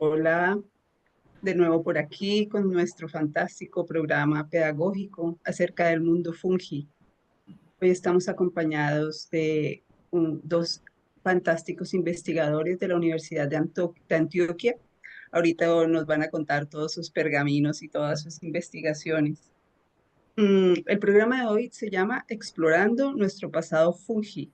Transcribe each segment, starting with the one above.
Hola, de nuevo por aquí con nuestro fantástico programa pedagógico acerca del mundo fungi. Hoy estamos acompañados de dos fantásticos investigadores de la Universidad de Antioquia. Ahorita nos van a contar todos sus pergaminos y todas sus investigaciones. El programa de hoy se llama Explorando nuestro pasado fungi.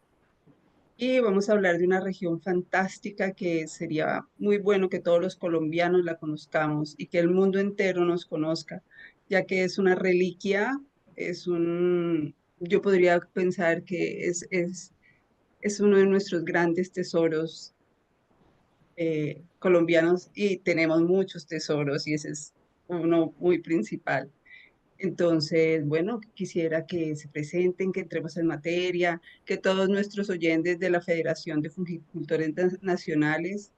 Y vamos a hablar de una región fantástica que sería muy bueno que todos los colombianos la conozcamos y que el mundo entero nos conozca, ya que es una reliquia, yo podría pensar que es uno de nuestros grandes tesoros colombianos y tenemos muchos tesoros y ese es uno muy principal. Entonces, bueno, quisiera que se presenten, que entremos en materia, que todos nuestros oyentes de la Federación de Fungicultores Nacionales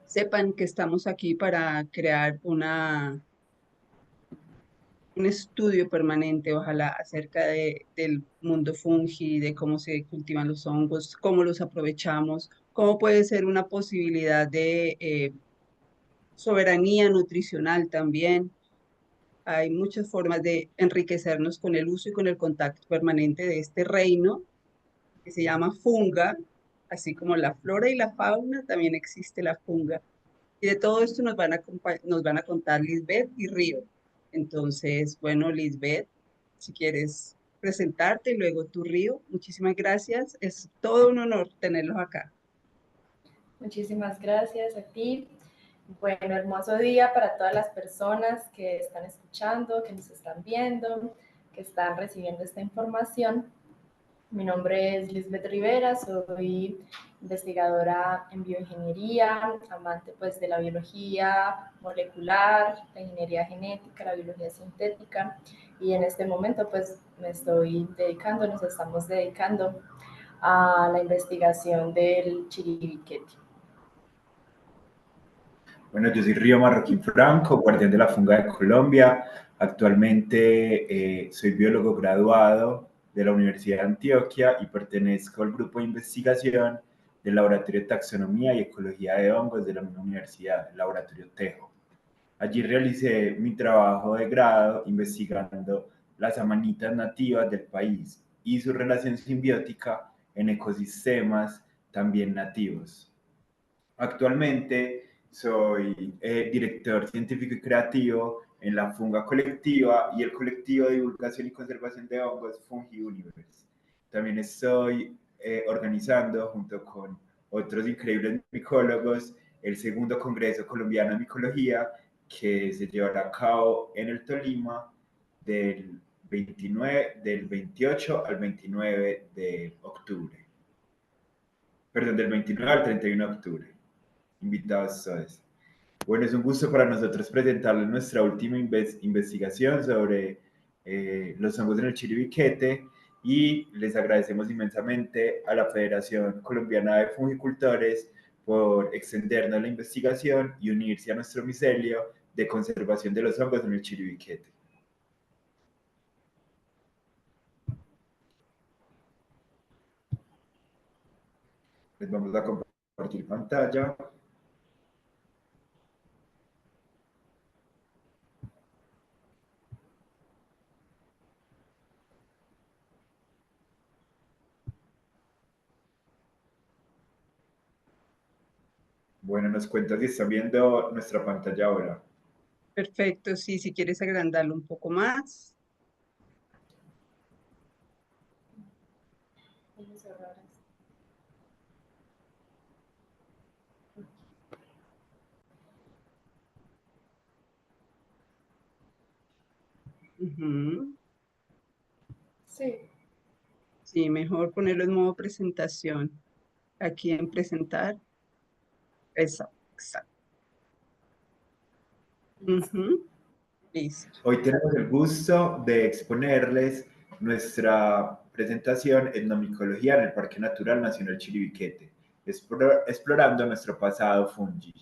sepan que estamos aquí para crear un estudio permanente, ojalá, acerca del mundo fungi, de cómo se cultivan los hongos, cómo los aprovechamos, cómo puede ser una posibilidad de soberanía nutricional también. Hay muchas formas de enriquecernos con el uso y con el contacto permanente de este reino que se llama funga, así como la flora y la fauna, también existe la funga. Y de todo esto nos van a contar Lisbeth y Río. Entonces, bueno, Lisbeth, si quieres presentarte y luego tú, Río, muchísimas gracias. Es todo un honor tenerlos acá. Muchísimas gracias a ti. Bueno, hermoso día para todas las personas que están escuchando, que nos están viendo, que están recibiendo esta información. Mi nombre es Lisbeth Rivera, soy investigadora en bioingeniería, amante pues de la biología molecular, la ingeniería genética, la biología sintética, y en este momento pues nos estamos dedicando a la investigación del chiribiquete. Bueno, yo soy Río Marroquín Franco, guardián de la funga de Colombia. Actualmente soy biólogo graduado de la Universidad de Antioquia y pertenezco al grupo de investigación del Laboratorio de Taxonomía y Ecología de Hongos de la misma universidad, el Laboratorio Tejo. Allí realicé mi trabajo de grado investigando las amanitas nativas del país y su relación simbiótica en ecosistemas también nativos. Actualmente soy director científico y creativo en la Funga Colectiva y el colectivo de divulgación y conservación de hongos Fungi Universe. También estoy organizando junto con otros increíbles micólogos el segundo Congreso Colombiano de Micología que se llevará a cabo en el Tolima del 28 al 29 de octubre. Perdón, del 29 al 31 de octubre. Invitados todos. Bueno, es un gusto para nosotros presentarles nuestra última investigación sobre los hongos en el chiribiquete y les agradecemos inmensamente a la Federación Colombiana de Fungicultores por extendernos la investigación y unirse a nuestro micelio de conservación de los hongos en el chiribiquete. Les vamos a compartir pantalla. Bueno, nos cuentas si están viendo nuestra pantalla ahora. Perfecto, sí, si quieres agrandarlo un poco más. Sí. Sí, mejor ponerlo en modo presentación. Aquí en presentar. Eso, exacto. Listo. Hoy tenemos el gusto de exponerles nuestra presentación Etnomicología en el Parque Natural Nacional Chiribiquete, explorando nuestro pasado fungi.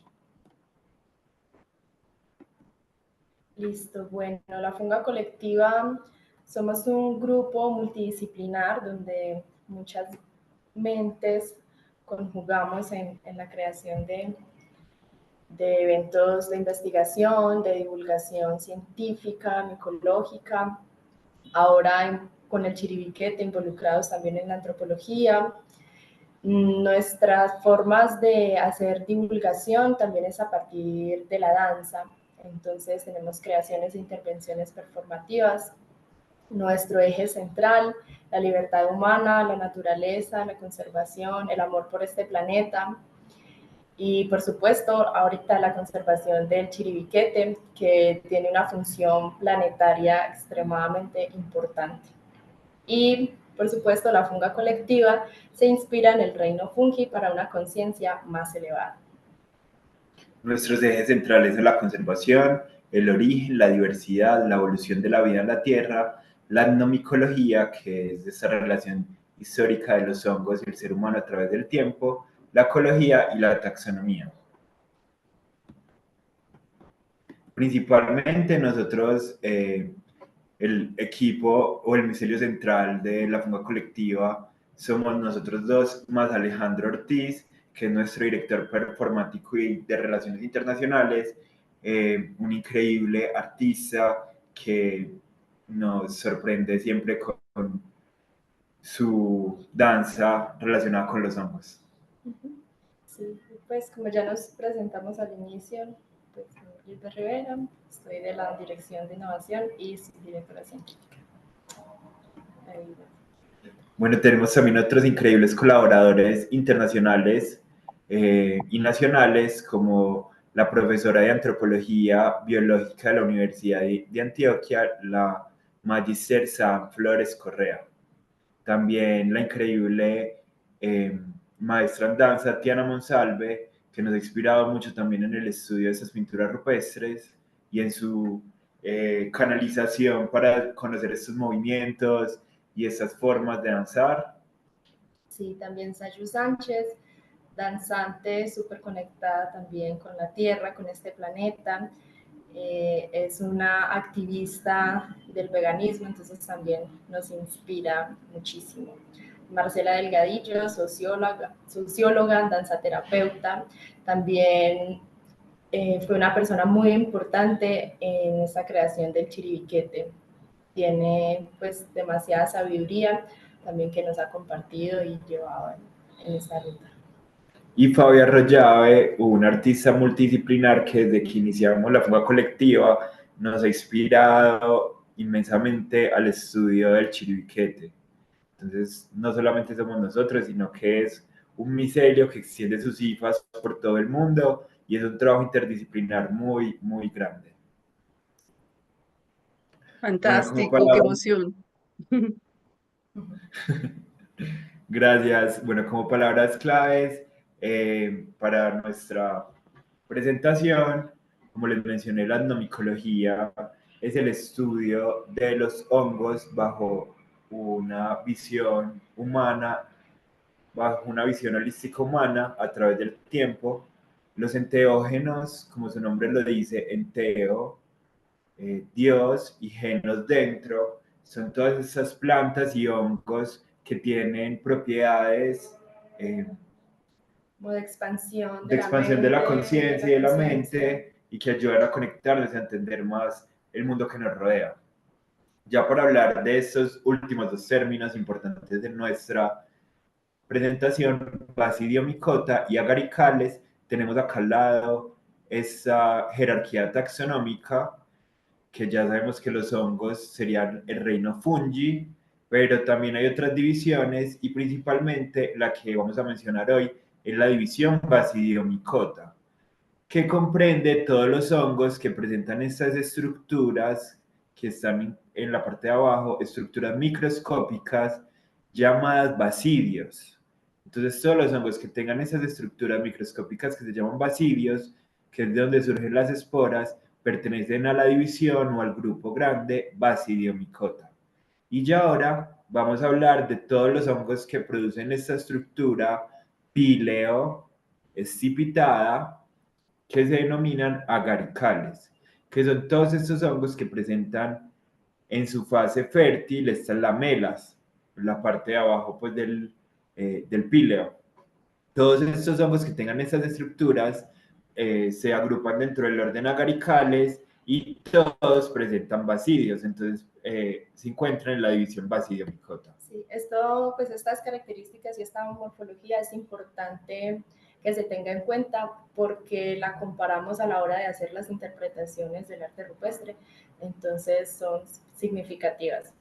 Listo, bueno, la Funga Colectiva somos un grupo multidisciplinar donde muchas mentes conjugamos en la creación de eventos de investigación, de divulgación científica, micológica, ahora con el Chiribiquete involucrados también en la antropología. Nuestras formas de hacer divulgación también es a partir de la danza, entonces tenemos creaciones e intervenciones performativas. Nuestro eje central, la libertad humana, la naturaleza, la conservación, el amor por este planeta. Y por supuesto, ahorita la conservación del Chiribiquete, que tiene una función planetaria extremadamente importante. Y por supuesto, la funga colectiva se inspira en el reino fungi para una conciencia más elevada. Nuestros ejes centrales son la conservación, el origen, la diversidad, la evolución de la vida en la Tierra, la etnomicología, que es esa relación histórica de los hongos y el ser humano a través del tiempo, la ecología y la taxonomía. Principalmente nosotros, el equipo o el micelio central de la funga colectiva, somos nosotros dos, más Alejandro Ortiz, que es nuestro director performático y de relaciones internacionales, un increíble artista que nos sorprende siempre con su danza relacionada con los hongos. Sí, pues como ya nos presentamos al inicio, pues soy Gilda Rivera, estoy de la Dirección de Innovación y soy directora científica. Bueno, tenemos también otros increíbles colaboradores internacionales y nacionales, como la profesora de Antropología Biológica de la Universidad de Antioquia, la Magister Sam Flores Correa. También la increíble maestra en danza Tiana Monsalve, que nos ha inspirado mucho también en el estudio de esas pinturas rupestres y en su canalización para conocer estos movimientos y esas formas de danzar. Sí, también Sayu Sánchez, danzante súper conectada también con la Tierra, con este planeta. Es una activista del veganismo, entonces también nos inspira muchísimo. Marcela Delgadillo, socióloga, danzaterapeuta, también fue una persona muy importante en esta creación del Chiribiquete. Tiene pues demasiada sabiduría también que nos ha compartido y llevado en esta ruta. Y Fabia Arroyave, un artista multidisciplinar que desde que iniciamos la funga colectiva nos ha inspirado inmensamente al estudio del Chiribiquete. Entonces, no solamente somos nosotros, sino que es un micelio que extiende sus cifras por todo el mundo y es un trabajo interdisciplinar muy, muy grande. Fantástico, qué emoción. Gracias. Bueno, como palabras claves para nuestra presentación, como les mencioné, la etnomicología es el estudio de los hongos bajo una visión humana, bajo una visión holística humana a través del tiempo. Los enteógenos, como su nombre lo dice, enteo, Dios, y genos dentro, son todas esas plantas y hongos que tienen propiedades como de expansión de la conciencia y de la mente y que ayudan a conectarnos y a entender más el mundo que nos rodea. Ya para hablar de estos últimos dos términos importantes de nuestra presentación, Basidiomycota y agaricales, tenemos acá al lado esa jerarquía taxonómica, que ya sabemos que los hongos serían el reino fungi, pero también hay otras divisiones y principalmente la que vamos a mencionar hoy es la división Basidiomycota, que comprende todos los hongos que presentan estas estructuras que están en la parte de abajo, estructuras microscópicas llamadas basidios. Entonces, todos los hongos que tengan esas estructuras microscópicas que se llaman basidios, que es de donde surgen las esporas, pertenecen a la división o al grupo grande Basidiomycota. Y ya ahora vamos a hablar de todos los hongos que producen esta estructura píleo escipitada, que se denominan agaricales, que son todos estos hongos que presentan en su fase fértil estas lamelas, la parte de abajo pues del píleo. Todos estos hongos que tengan estas estructuras se agrupan dentro del orden agaricales y todos presentan basidios, entonces se encuentran en la división basidio-micota. Sí, pues estas características y esta morfología es importante que se tenga en cuenta porque la comparamos a la hora de hacer las interpretaciones del arte rupestre, entonces son significativas.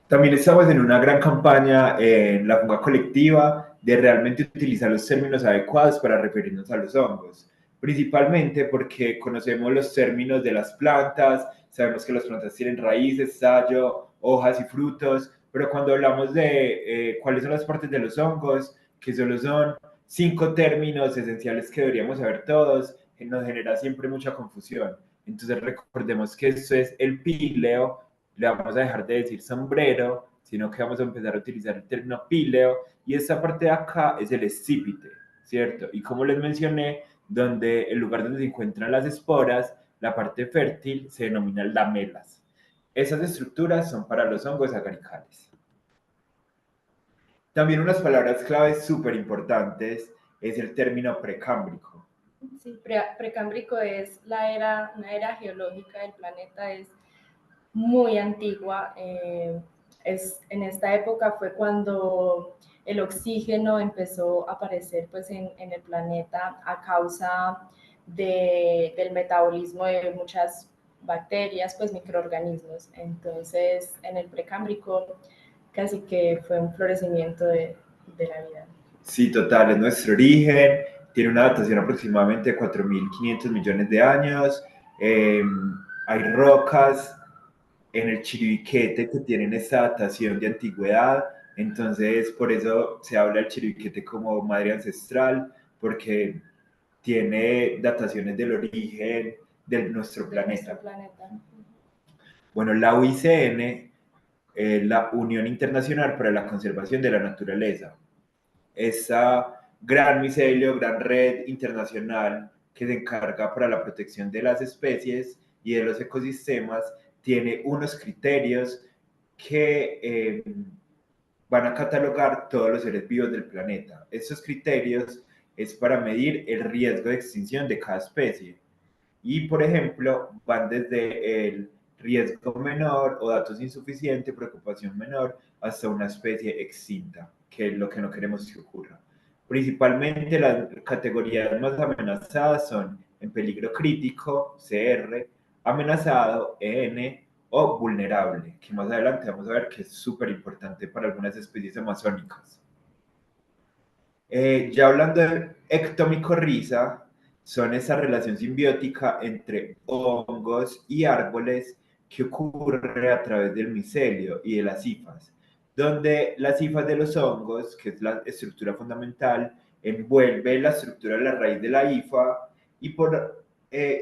También estamos en una gran campaña en la Funga Colectiva de realmente utilizar los términos adecuados para referirnos a los hongos, principalmente porque conocemos los términos de las plantas, sabemos que las plantas tienen raíces, tallo, hojas y frutos, pero cuando hablamos de cuáles son las partes de los hongos, que solo son 5 términos esenciales que deberíamos saber todos, nos genera siempre mucha confusión. Entonces recordemos que esto es el píleo, le vamos a dejar de decir sombrero, sino que vamos a empezar a utilizar el término píleo, y esta parte de acá es el escípite, ¿cierto? Y como les mencioné, donde el lugar donde se encuentran las esporas, la parte fértil se denomina lamelas. Esas estructuras son para los hongos agaricales. También unas palabras claves súper importantes es el término precámbrico. Sí, precámbrico es una era geológica del planeta, es muy antigua. En esta época fue cuando el oxígeno empezó a aparecer pues, en el planeta a causa del metabolismo de muchas bacterias, pues microorganismos. Entonces, en el precámbrico casi que fue un florecimiento de la vida. Sí, total, es nuestro origen, tiene una datación aproximadamente de 4.500 millones de años. Hay rocas en el Chiribiquete que tienen esa datación de antigüedad, entonces por eso se habla del Chiribiquete como madre ancestral, porque tiene dataciones del origen de nuestro planeta. Bueno, la UICN, la Unión Internacional para la Conservación de la Naturaleza, esa gran micelio, gran red internacional que se encarga para la protección de las especies y de los ecosistemas, tiene unos criterios que van a catalogar todos los seres vivos del planeta. Estos criterios es para medir el riesgo de extinción de cada especie. Y, por ejemplo, van desde el riesgo menor o datos insuficientes, preocupación menor, hasta una especie extinta, que es lo que no queremos que ocurra. Principalmente las categorías más amenazadas son en peligro crítico, CR, amenazado, EN, o vulnerable, que más adelante vamos a ver que es súper importante para algunas especies amazónicas. Ya hablando de ectomicorriza, son esa relación simbiótica entre hongos y árboles que ocurre a través del micelio y de las hifas, donde las hifas de los hongos, que es la estructura fundamental, envuelve la estructura de la raíz de la hifa y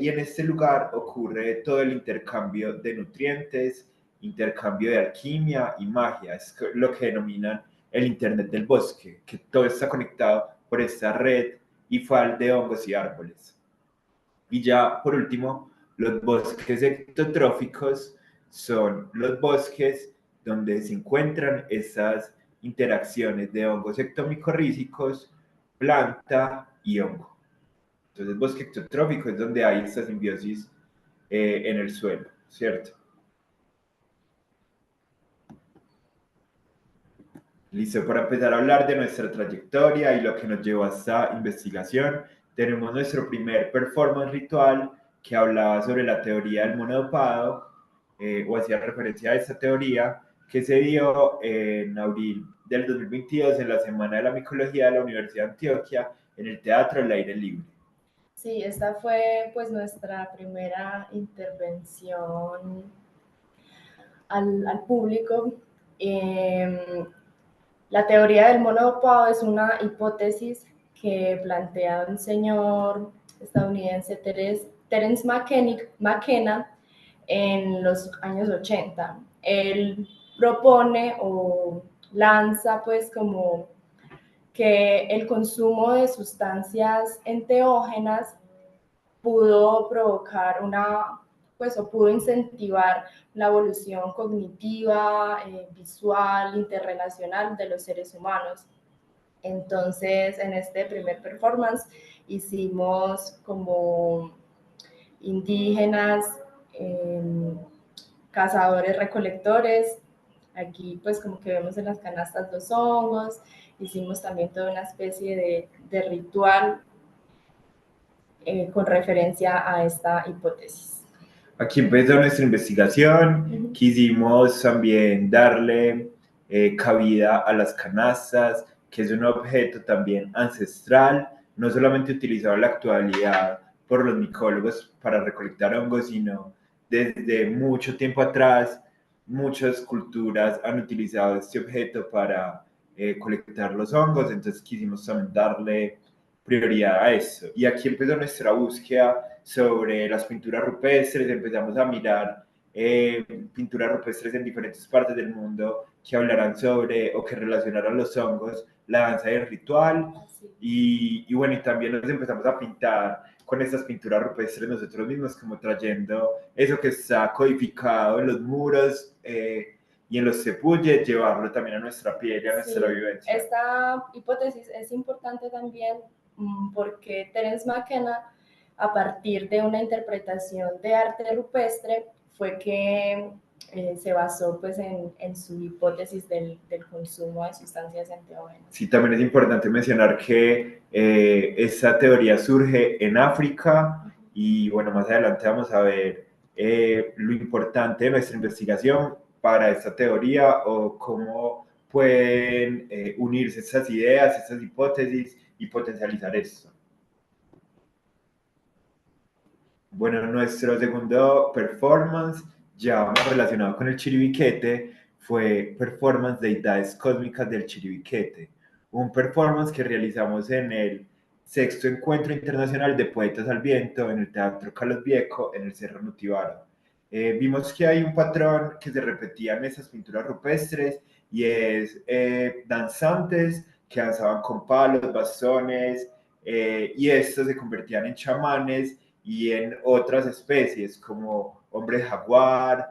en este lugar ocurre todo el intercambio de nutrientes, intercambio de alquimia y magia, es lo que denominan el Internet del bosque, que todo está conectado por esta red hifal de hongos y árboles. Y ya por último, los bosques ectotróficos son los bosques donde se encuentran esas interacciones de hongos ectomicorrízicos, planta y hongo. Entonces, bosque ectotrófico es donde hay esta simbiosis en el suelo, ¿cierto? Listo, para empezar a hablar de nuestra trayectoria y lo que nos llevó a esta investigación, tenemos nuestro primer performance ritual que hablaba sobre la teoría del monodopado, o hacía referencia a esta teoría, que se dio en abril del 2022 en la Semana de la Micología de la Universidad de Antioquia en el Teatro al Aire Libre. Sí, esta fue pues nuestra primera intervención al público. La teoría del monodopado es una hipótesis que plantea un señor estadounidense, Terence McKenna, en los años 80. Él propone o lanza pues como que el consumo de sustancias enteógenas pudo provocar o pudo incentivar la evolución cognitiva, visual, interrelacional de los seres humanos. Entonces, en este primer performance hicimos como indígenas, cazadores, recolectores. Aquí pues como que vemos en las canastas los hongos. Hicimos también toda una especie de ritual con referencia a esta hipótesis. Aquí empezó nuestra investigación, quisimos también darle cabida a las canastas, que es un objeto también ancestral, no solamente utilizado en la actualidad por los micólogos para recolectar hongos, sino desde mucho tiempo atrás, muchas culturas han utilizado este objeto para colectar los hongos, entonces quisimos también darle prioridad a eso. Y aquí empezó nuestra búsqueda sobre las pinturas rupestres, empezamos a mirar pinturas rupestres en diferentes partes del mundo que hablaran sobre o que relacionaran los hongos, la danza y el ritual. Y bueno, y también nos empezamos a pintar con estas pinturas rupestres nosotros mismos, como trayendo eso que está codificado en los muros y en los cepulles, llevarlo también a nuestra piel y a nuestra vivencia. Esta hipótesis es importante también porque Terence McKenna, a partir de una interpretación de arte rupestre, fue que se basó pues en su hipótesis del consumo de sustancias enteógenas. Sí, también es importante mencionar que esa teoría surge en África y bueno, más adelante vamos a ver lo importante de nuestra investigación para esta teoría o cómo pueden unirse estas ideas, estas hipótesis y potencializar esto. Bueno, nuestro segundo performance, ya más relacionado con el Chiribiquete, fue Performance Deidades Cósmicas del Chiribiquete, un performance que realizamos en el sexto Encuentro Internacional de Poetas al Viento en el Teatro Carlos Vieco en el Cerro Nutibaro. Vimos que hay un patrón que se repetía en esas pinturas rupestres y es danzantes que danzaban con palos, bastones y estos se convertían en chamanes y en otras especies como hombres jaguar,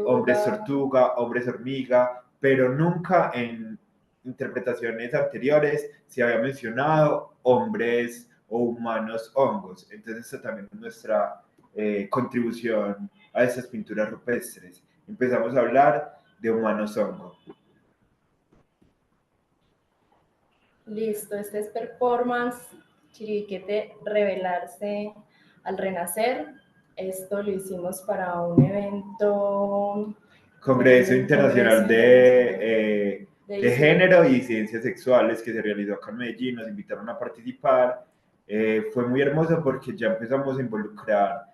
hombres tortuga, hombres hormiga, pero nunca en interpretaciones anteriores se había mencionado hombres o humanos hongos. Entonces esta también es nuestra contribución a esas pinturas rupestres. Empezamos a hablar de humanos hongos. Listo, este es performance Chiribiquete revelarse al renacer. Esto lo hicimos para un evento... Congreso Internacional de Género y Ciencias Sexuales que se realizó acá en Medellín, nos invitaron a participar. Fue muy hermoso porque ya empezamos a involucrar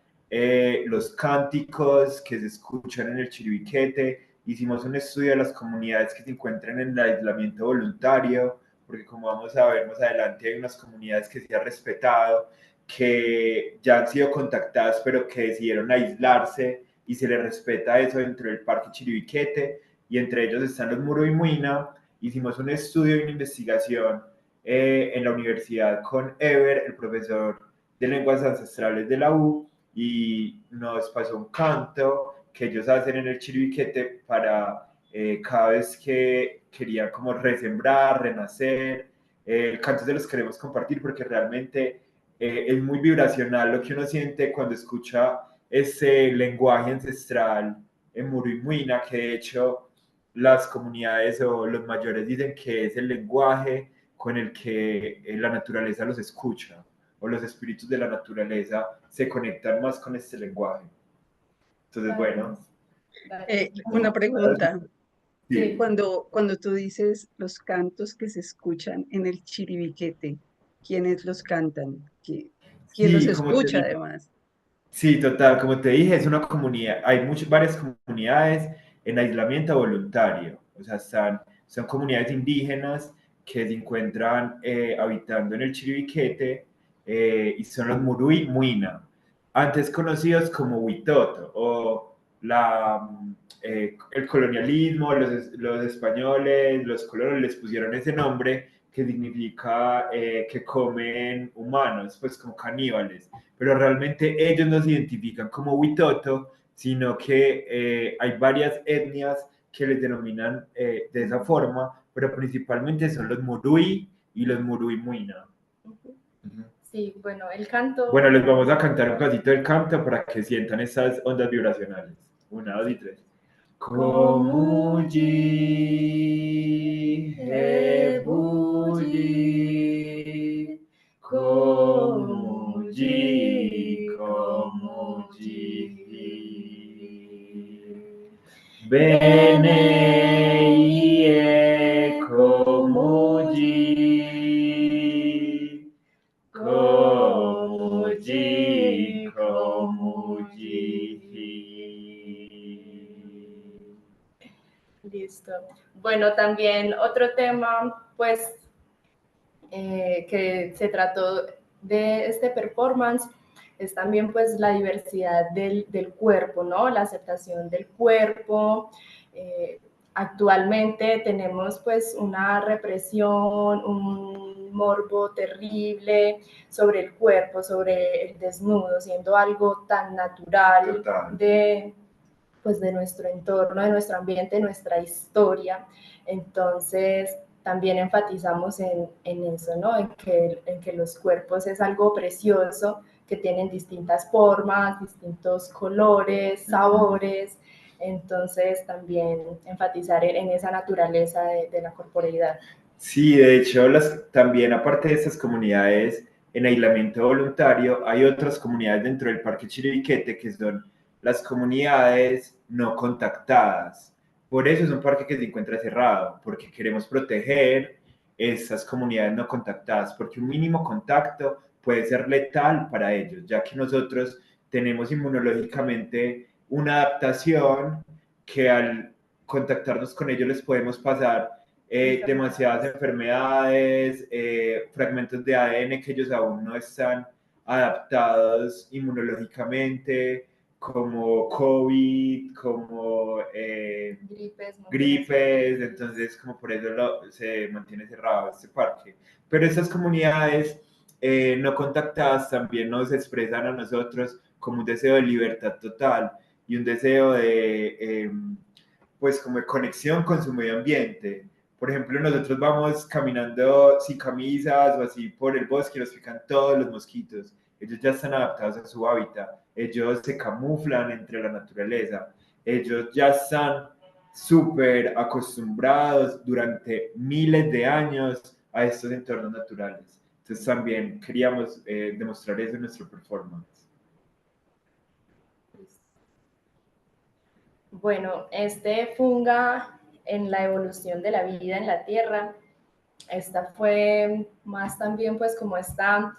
los cánticos que se escuchan en el Chiribiquete. Hicimos un estudio de las comunidades que se encuentran en el aislamiento voluntario, porque como vamos a ver más adelante, hay unas comunidades que se han respetado, que ya han sido contactadas, pero que decidieron aislarse y se les respeta eso dentro del Parque Chiribiquete, y entre ellos están los Muruimuina. Hicimos un estudio y una investigación en la universidad con Ever, el profesor de lenguas ancestrales de la U, y nos pasó un canto que ellos hacen en el Chiribiquete para cada vez que querían como resembrar, renacer. El canto se los queremos compartir porque realmente es muy vibracional lo que uno siente cuando escucha ese lenguaje ancestral en Muruimuina, que de hecho las comunidades o los mayores dicen que es el lenguaje con el que la naturaleza los escucha, o los espíritus de la naturaleza se conectan más con este lenguaje. Entonces, bueno. Una pregunta. Sí. Cuando tú dices los cantos que se escuchan en el Chiribiquete, ¿quiénes los cantan? ¿Quién los escucha además? Sí, total, como te dije, es una comunidad, hay varias comunidades en aislamiento voluntario, o sea, son comunidades indígenas que se encuentran habitando en el Chiribiquete y son los Murui Muina, antes conocidos como Huitoto, o el colonialismo, los españoles, los colonos les pusieron ese nombre que significa que comen humanos, pues como caníbales, pero realmente ellos no se identifican como Huitoto, sino que hay varias etnias que les denominan de esa forma, pero principalmente son los Murui y los Murui Muina. Sí, bueno, el canto... Bueno, les vamos a cantar un pedacito del canto para que sientan esas ondas vibracionales. 1, 2 y 3. Komuji, Hebuji, Komuji, Komuji. Bene ie Komuji, Komuji, Komuji. Listo. Bueno, también otro tema, pues, que se trató de este performance es también, pues, la diversidad del cuerpo, ¿no? La aceptación del cuerpo. Actualmente tenemos, pues, una represión, un morbo terrible sobre el cuerpo, sobre el desnudo, siendo algo tan natural. Total. Pues de nuestro entorno, de nuestro ambiente, nuestra historia. Entonces, también enfatizamos en eso, ¿no? En que los cuerpos es algo precioso, que tienen distintas formas, distintos colores, sabores. Entonces, también enfatizar en esa naturaleza de la corporeidad. Sí, de hecho, también aparte de estas comunidades en aislamiento voluntario, hay otras comunidades dentro del Parque Chiribiquete que son las comunidades no contactadas. Por eso es un parque que se encuentra cerrado, porque queremos proteger esas comunidades no contactadas, porque un mínimo contacto puede ser letal para ellos, ya que nosotros tenemos inmunológicamente una adaptación que al contactarnos con ellos les podemos pasar demasiadas enfermedades, fragmentos de ADN que ellos aún no están adaptados inmunológicamente, como COVID, como gripes, entonces como por eso se mantiene cerrado este parque. Pero estas comunidades no contactadas también nos expresan a nosotros como un deseo de libertad total y un deseo de, pues como de conexión con su medio ambiente. Por ejemplo, nosotros vamos caminando sin camisas o así por el bosque y nos pican todos los mosquitos. Ellos ya están adaptados a su hábitat. Ellos se camuflan entre la naturaleza. Ellos ya están súper acostumbrados durante miles de años a estos entornos naturales. Entonces también queríamos demostrar eso en nuestro performance. Bueno, este funga en la evolución de la vida en la Tierra. Esta fue más también pues como esta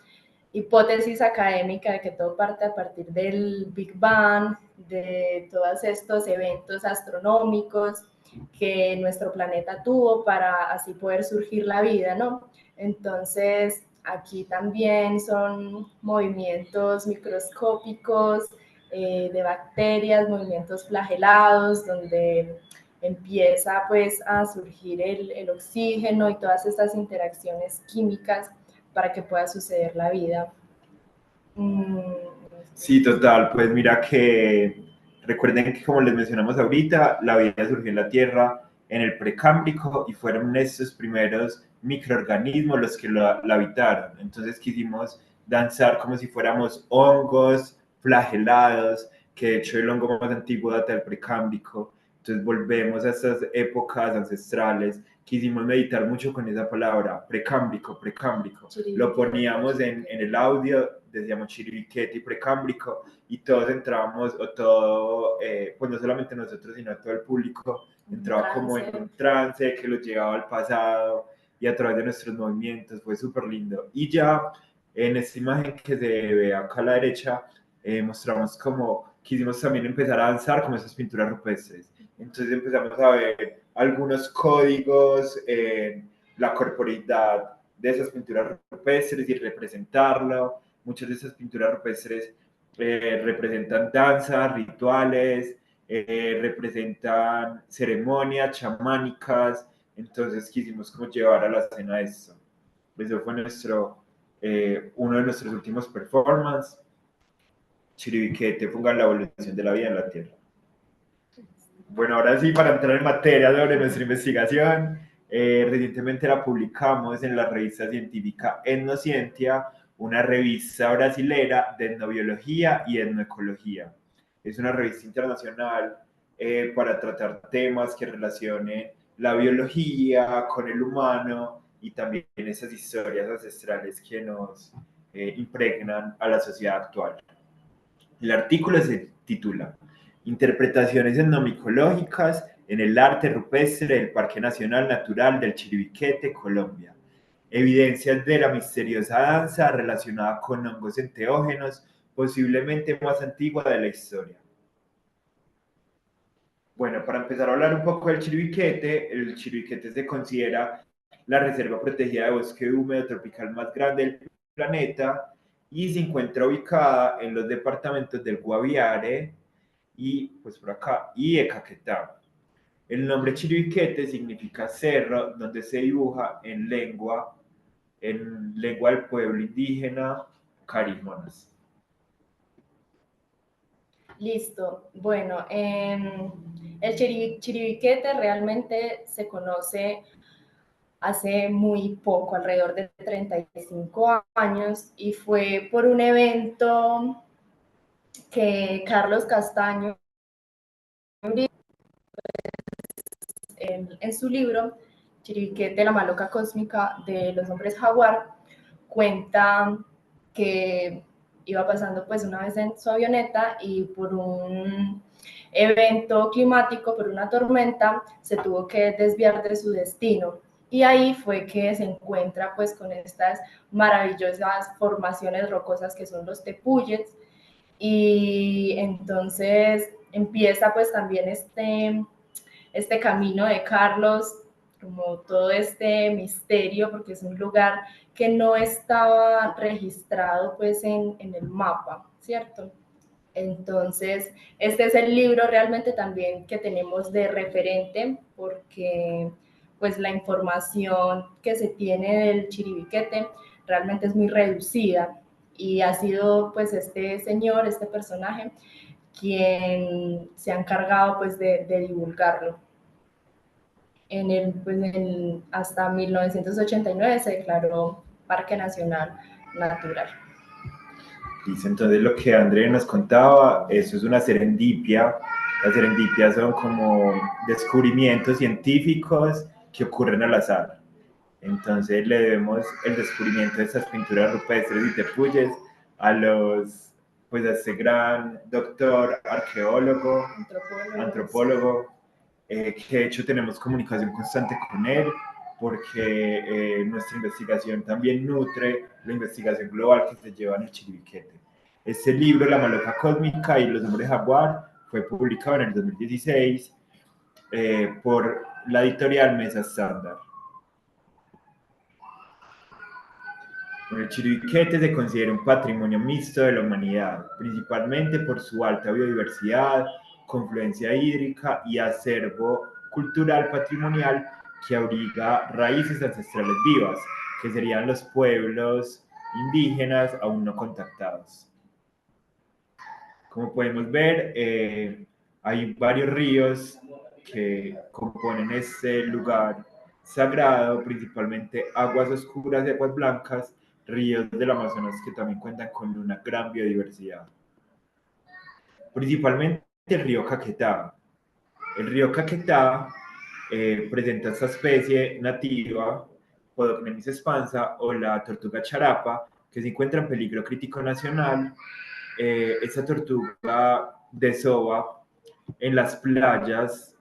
hipótesis académica de que todo parte a partir del Big Bang, de todos estos eventos astronómicos que nuestro planeta tuvo para así poder surgir la vida, ¿no? Entonces, aquí también son movimientos microscópicos de bacterias, movimientos flagelados, donde empieza pues a surgir el oxígeno y todas estas interacciones químicas para que pueda suceder la vida. Sí, total, pues mira que recuerden que como les mencionamos ahorita, la vida surgió en la Tierra en el Precámbrico y fueron estos primeros microorganismos los que la habitaron. Entonces quisimos danzar como si fuéramos hongos flagelados, que de hecho el hongo más antiguo data del Precámbrico. Entonces volvemos a estas épocas ancestrales. Quisimos meditar mucho con esa palabra, precámbrico, precámbrico. Lo poníamos en el audio, decíamos chiribiquete y precámbrico, y todos entrábamos, o todo, pues no solamente nosotros, sino todo el público, entraba como en un trance que los llevaba al pasado y a través de nuestros movimientos. Fue súper lindo. Y ya en esta imagen que se ve acá a la derecha, mostramos como quisimos también empezar a danzar como esas pinturas rupestres. Entonces empezamos a ver algunos códigos en la corporeidad de esas pinturas rupestres y representarlo. Muchas de esas pinturas rupestres representan danzas, rituales, representan ceremonias chamánicas. Entonces quisimos como llevar a la escena esto. Eso fue uno de nuestros últimos performances. Chiribiquete, funga la evolución de la vida en la Tierra. Bueno, ahora sí, para entrar en materia sobre nuestra investigación, recientemente la publicamos en la revista científica Etnoscientia, una revista brasilera de etnobiología y etnoecología. Es una revista internacional para tratar temas que relacionen la biología con el humano y también esas historias ancestrales que nos impregnan a la sociedad actual. El artículo se titula Interpretaciones etnomicológicas en el arte rupestre del Parque Nacional Natural del Chiribiquete, Colombia. Evidencias de la misteriosa danza relacionada con hongos enteógenos, posiblemente más antigua de la historia. Bueno, para empezar a hablar un poco del Chiribiquete, el Chiribiquete se considera la reserva protegida de bosque húmedo tropical más grande del planeta y se encuentra ubicada en los departamentos del Guaviare y, pues por acá, y de Caquetá. El nombre Chiribiquete significa cerro donde se dibuja en lengua del pueblo indígena Carijonas. Listo. Bueno, el Chiribiquete realmente se conoce hace muy poco, alrededor de 35 años, y fue por un evento que Carlos Castaño, en su libro Chiribiquete, la maloca cósmica de los hombres jaguar, cuenta que iba pasando pues una vez en su avioneta y por un evento climático, por una tormenta, se tuvo que desviar de su destino. Y ahí fue que se encuentra pues con estas maravillosas formaciones rocosas que son los tepuyes. Y entonces empieza pues también este camino de Carlos, como todo este misterio, porque es un lugar que no estaba registrado pues en el mapa, ¿cierto? Entonces, este es el libro realmente también que tenemos de referente, porque pues la información que se tiene del Chiribiquete realmente es muy reducida y ha sido pues este señor, este personaje, quien se ha encargado pues de divulgarlo. Hasta 1989 se declaró Parque Nacional Natural. Listo, entonces lo que André nos contaba, eso es una serendipia. Las serendipias son como descubrimientos científicos que ocurren al azar. Entonces le debemos el descubrimiento de estas pinturas rupestres y tepuyes pues a este gran doctor, arqueólogo, antropólogo, que de hecho tenemos comunicación constante con él, porque nuestra investigación también nutre la investigación global que se lleva en el Chiribiquete. Este libro, La maloca cósmica y los hombres jaguar, fue publicado en el 2016 por la editorial Mesa Estándar. El Chiribiquete se considera un patrimonio mixto de la humanidad, principalmente por su alta biodiversidad, confluencia hídrica y acervo cultural patrimonial que abriga raíces ancestrales vivas, que serían los pueblos indígenas aún no contactados. Como podemos ver, hay varios ríos que componen este lugar sagrado, principalmente aguas oscuras y aguas blancas, ríos del Amazonas que también cuentan con una gran biodiversidad. Principalmente el río Caquetá. El río Caquetá presenta esta especie nativa, Podocnemis expansa, o la tortuga charapa, que se encuentra en peligro crítico nacional. Esta tortuga desova en las playas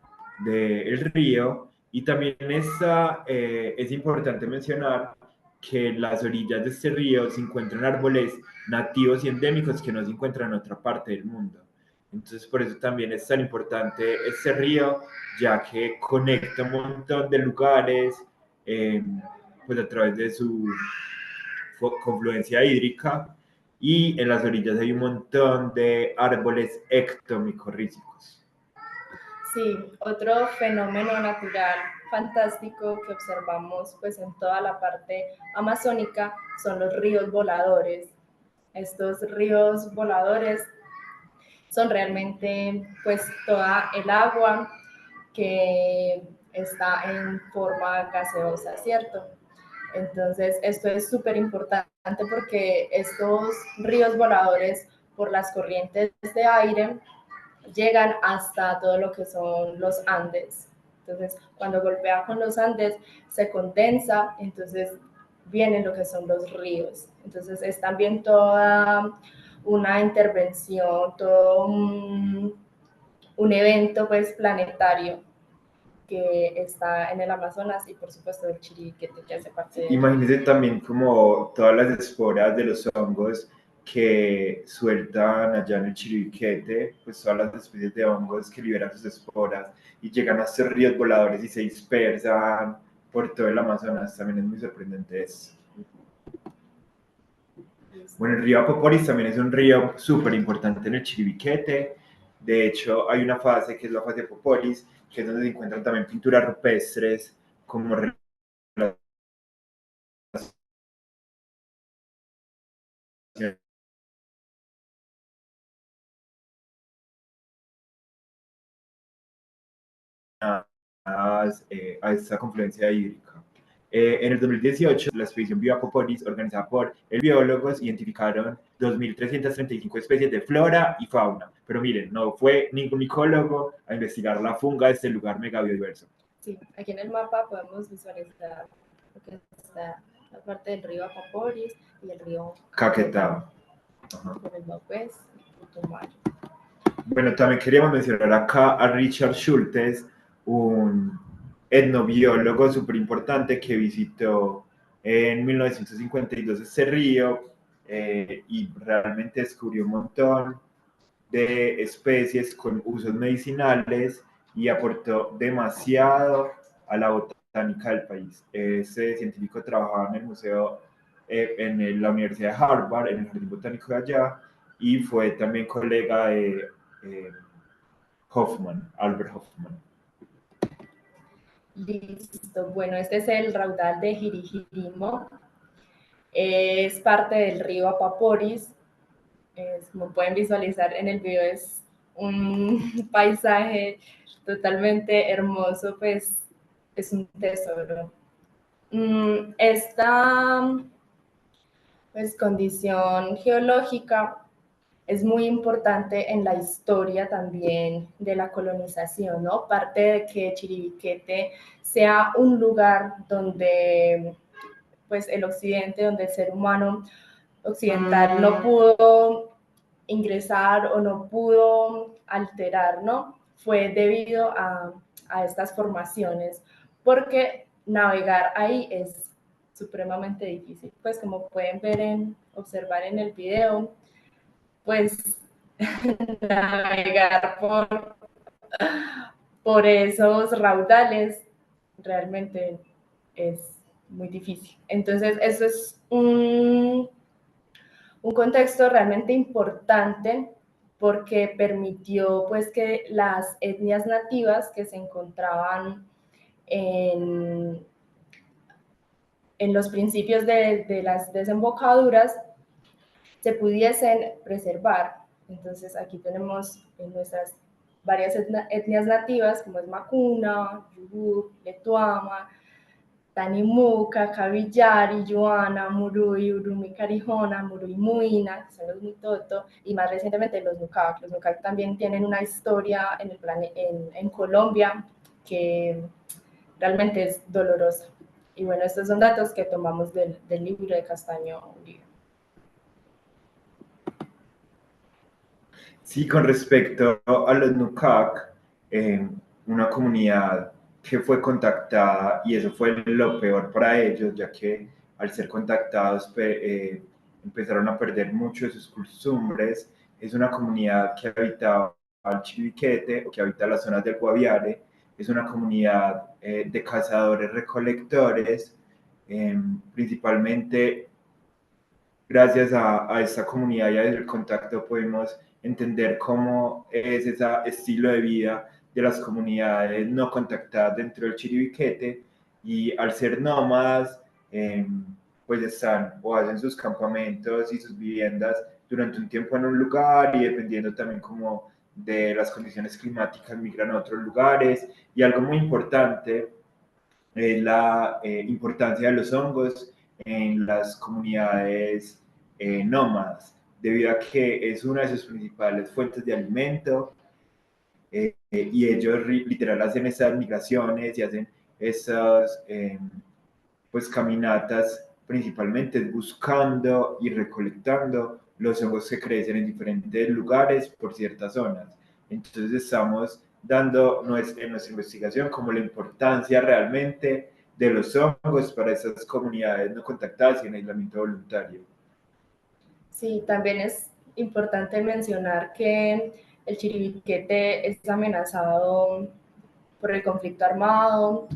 del río y también es importante mencionar que en las orillas de este río se encuentran árboles nativos y endémicos que no se encuentran en otra parte del mundo. Entonces por eso también es tan importante este río, ya que conecta un montón de lugares pues a través de su confluencia hídrica, y en las orillas hay un montón de árboles ectomicorrízicos. Sí, otro fenómeno natural fantástico que observamos pues en toda la parte amazónica son los ríos voladores. Estos ríos voladores son realmente pues toda el agua que está en forma gaseosa, ¿cierto? Entonces, esto es súper importante porque estos ríos voladores por las corrientes de aire llegan hasta todo lo que son los Andes. Entonces, cuando golpea con los Andes, se condensa, entonces vienen lo que son los ríos. Entonces, es también toda una intervención, todo un evento pues planetario que está en el Amazonas y por supuesto el Chiribiquete que hace parte de él. Imagínense también como todas las esporas de los hongos que sueltan allá en el Chiribiquete, pues todas las especies de hongos que liberan sus esporas y llegan a estos ríos voladores y se dispersan por todo el Amazonas. También es muy sorprendente eso. Bueno, el río Apoporis también es un río súper importante en el Chiribiquete. De hecho, hay una fase que es la fase Apoporis, que es donde se encuentran también pinturas rupestres como a esta confluencia hídrica. En el 2018, la expedición Bioapoporis, organizada por el biólogos, identificaron 2.335 especies de flora y fauna. Pero miren, no fue ningún micólogo a investigar la funga de este lugar mega biodiverso. Sí, aquí en el mapa podemos visualizar lo que está la parte del río Apoporis y el río Caquetá. Por el Maués y Putumayo. Bueno, también queríamos mencionar acá a Richard Schultes, un etnobiólogo súper importante que visitó en 1952 este río y realmente descubrió un montón de especies con usos medicinales y aportó demasiado a la botánica del país. Ese científico trabajaba en el museo, en la Universidad de Harvard, en el Jardín Botánico de allá, y fue también colega de Hoffman, Albert Hoffman. Listo, bueno, este es el raudal de Jirijirimo, es parte del río Apaporis, como pueden visualizar en el video es un paisaje totalmente hermoso, pues es un tesoro. Esta pues, condición geológica es muy importante en la historia también de la colonización, ¿no? Parte de que Chiribiquete sea un lugar donde, pues, el occidente, donde el ser humano occidental no pudo ingresar o no pudo alterar, ¿no? Fue debido a estas formaciones, porque navegar ahí es supremamente difícil. Pues como pueden ver observar en el video, pues navegar por esos raudales realmente es muy difícil. Entonces, eso es un contexto realmente importante porque permitió pues que las etnias nativas que se encontraban en los principios de las desembocaduras se pudiesen preservar. Entonces aquí tenemos nuestras varias etnias nativas como es Macuna, Yubuk, Letuama, Tanimuca, Cavillari, Yuana, Murui, Urumi, Carijona, Murui, Muina, que son los Mitoto, y más recientemente los Nucac. Los Nucac también tienen una historia en Colombia que realmente es dolorosa. Y bueno, estos son datos que tomamos del libro de Castaño Uribe. Sí, con respecto a los Nukak, una comunidad que fue contactada, y eso fue lo peor para ellos, ya que al ser contactados empezaron a perder mucho de sus costumbres. Es una comunidad que habitaba al Chiribiquete, o que habita las zonas del Guaviare. Es una comunidad de cazadores-recolectores, principalmente gracias a esta comunidad y al contacto podemos entender cómo es ese estilo de vida de las comunidades no contactadas dentro del Chiribiquete, y al ser nómadas, pues están o hacen sus campamentos y sus viviendas durante un tiempo en un lugar, y dependiendo también como de las condiciones climáticas migran a otros lugares, y algo muy importante es la importancia de los hongos en las comunidades nómadas, debido a que es una de sus principales fuentes de alimento, y ellos literal hacen esas migraciones y hacen esas pues caminatas principalmente buscando y recolectando los hongos que crecen en diferentes lugares por ciertas zonas. Entonces estamos dando en nuestra investigación como la importancia realmente de los hongos para esas comunidades no contactadas y en aislamiento voluntario. Sí, también es importante mencionar que el chiribiquete es amenazado por el conflicto armado,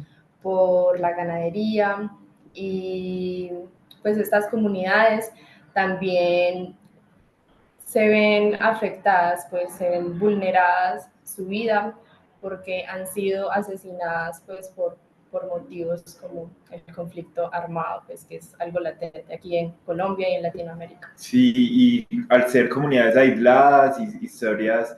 por la ganadería, y pues estas comunidades también se ven afectadas, pues se ven vulneradas su vida porque han sido asesinadas pues por motivos como el conflicto armado, pues que es algo latente aquí en Colombia y en Latinoamérica. Sí, y al ser comunidades aisladas y historias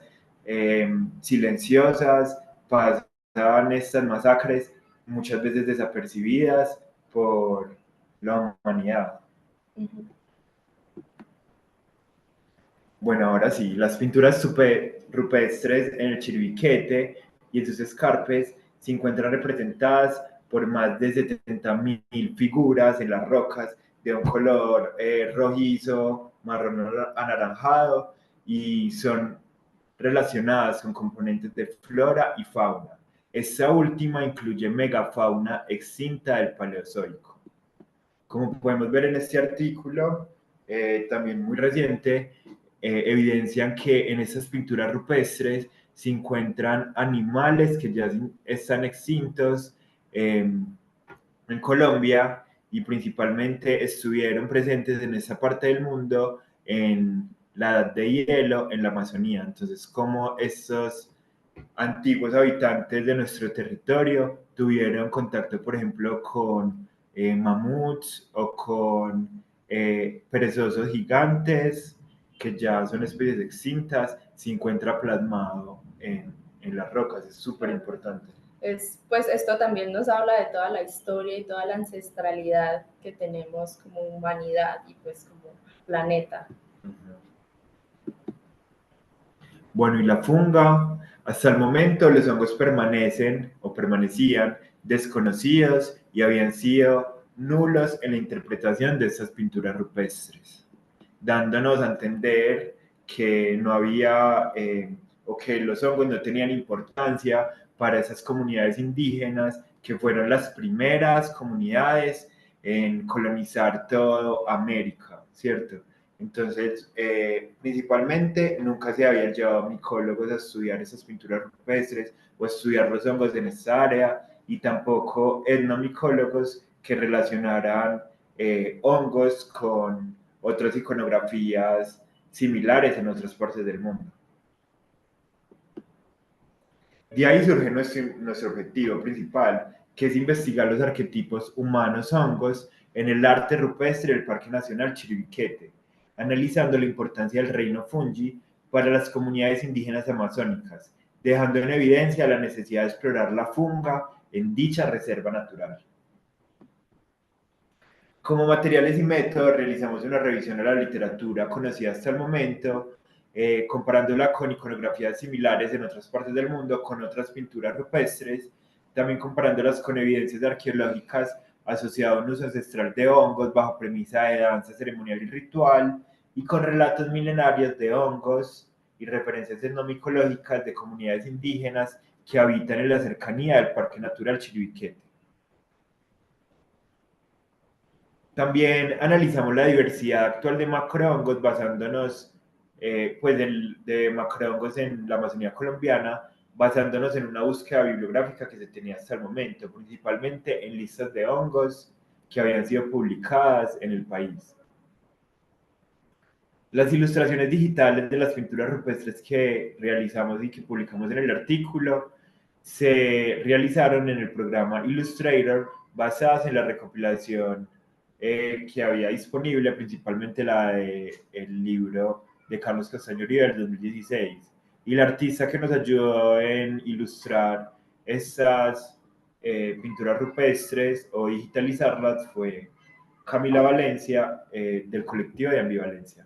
silenciosas, pasan estas masacres muchas veces desapercibidas por la humanidad. Uh-huh. Bueno, ahora sí, las pinturas rupestres en el Chiribiquete y en sus escarpes se encuentran representadas por más de 70.000 figuras en las rocas de un color rojizo, marrón anaranjado, y son relacionadas con componentes de flora y fauna. Esta última incluye megafauna extinta del Paleozoico. Como podemos ver en este artículo, también muy reciente, evidencian que en estas pinturas rupestres se encuentran animales que ya están extintos en Colombia, y principalmente estuvieron presentes en esa parte del mundo en la edad de hielo en la Amazonía. Entonces, como estos antiguos habitantes de nuestro territorio tuvieron contacto, por ejemplo, con mamuts o con perezosos gigantes, que ya son especies extintas, se encuentra plasmado en las rocas. Es súper importante. Pues esto también nos habla de toda la historia y toda la ancestralidad que tenemos como humanidad y pues como planeta. Bueno, y la funga, hasta el momento los hongos permanecen o permanecían desconocidos y habían sido nulos en la interpretación de estas pinturas rupestres, dándonos a entender que no había o que los hongos no tenían importancia para esas comunidades indígenas que fueron las primeras comunidades en colonizar toda América, ¿cierto? Entonces, principalmente nunca se habían llevado micólogos a estudiar esas pinturas rupestres o a estudiar los hongos en esta área, y tampoco etnomicólogos que relacionaran hongos con otras iconografías similares en otras partes del mundo. De ahí surge nuestro objetivo principal, que es investigar los arquetipos humanos hongos en el arte rupestre del Parque Nacional Chiribiquete, analizando la importancia del reino fungi para las comunidades indígenas amazónicas, dejando en evidencia la necesidad de explorar la funga en dicha reserva natural. Como materiales y métodos, realizamos una revisión a la literatura conocida hasta el momento, comparándola con iconografías similares en otras partes del mundo con otras pinturas rupestres, también comparándolas con evidencias arqueológicas asociadas a un uso ancestral de hongos bajo premisa de danza ceremonial y ritual, y con relatos milenarios de hongos y referencias etnomicológicas de comunidades indígenas que habitan en la cercanía del Parque Natural Chiribiquete. También analizamos la diversidad actual de macrohongos basándonos pues de macrohongos en la Amazonía colombiana, basándonos en una búsqueda bibliográfica que se tenía hasta el momento, principalmente en listas de hongos que habían sido publicadas en el país. Las ilustraciones digitales de las pinturas rupestres que realizamos y que publicamos en el artículo se realizaron en el programa Illustrator, basadas en la recopilación que había disponible, principalmente la del libro de Carlos Castaño Uribe del 2016, Y la artista que nos ayudó en ilustrar estas pinturas rupestres o digitalizarlas fue Camila Valencia, del colectivo de Ambivalencia.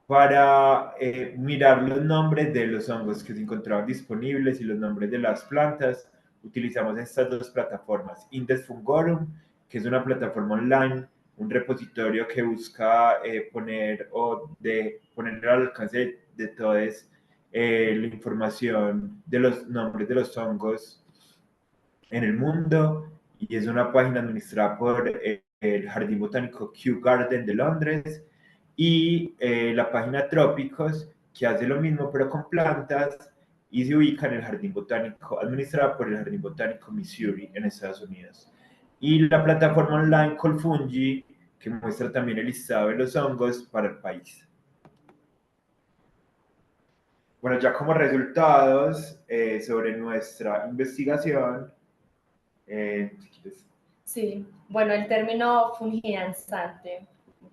Para mirar los nombres de los hongos que se encontraban disponibles y los nombres de las plantas, utilizamos estas dos plataformas. Index Fungorum, que es una plataforma online, un repositorio que busca poner al alcance de todos la información de los nombres de los hongos en el mundo, y es una página administrada por el Jardín Botánico Kew Garden de Londres, y la página Trópicos, que hace lo mismo pero con plantas, y se ubica en el Jardín Botánico, administrada por el Jardín Botánico Missouri en Estados Unidos. Y la plataforma online Colfungi, que muestra también el listado de los hongos para el país. Bueno, ya como resultados sobre nuestra investigación, sí, bueno, el término fungidanzante,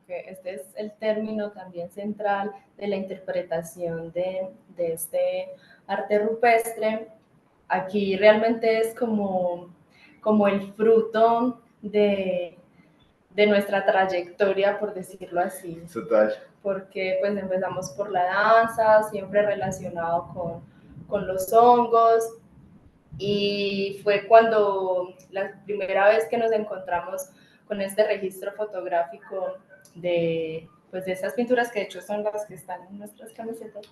este es el término también central de la interpretación de este arte rupestre. Aquí realmente es como el fruto de nuestra trayectoria, por decirlo así. Total. Porque pues empezamos por la danza, siempre relacionado con los hongos, y fue cuando la primera vez que nos encontramos con este registro fotográfico de estas pinturas, que de hecho son las que están en nuestras camisetas,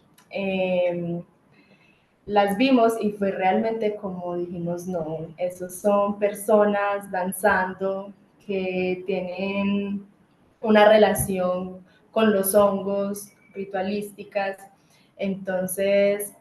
las vimos y fue realmente como dijimos, no, esos son personas danzando que tienen una relación con los hongos, ritualísticas. Entonces,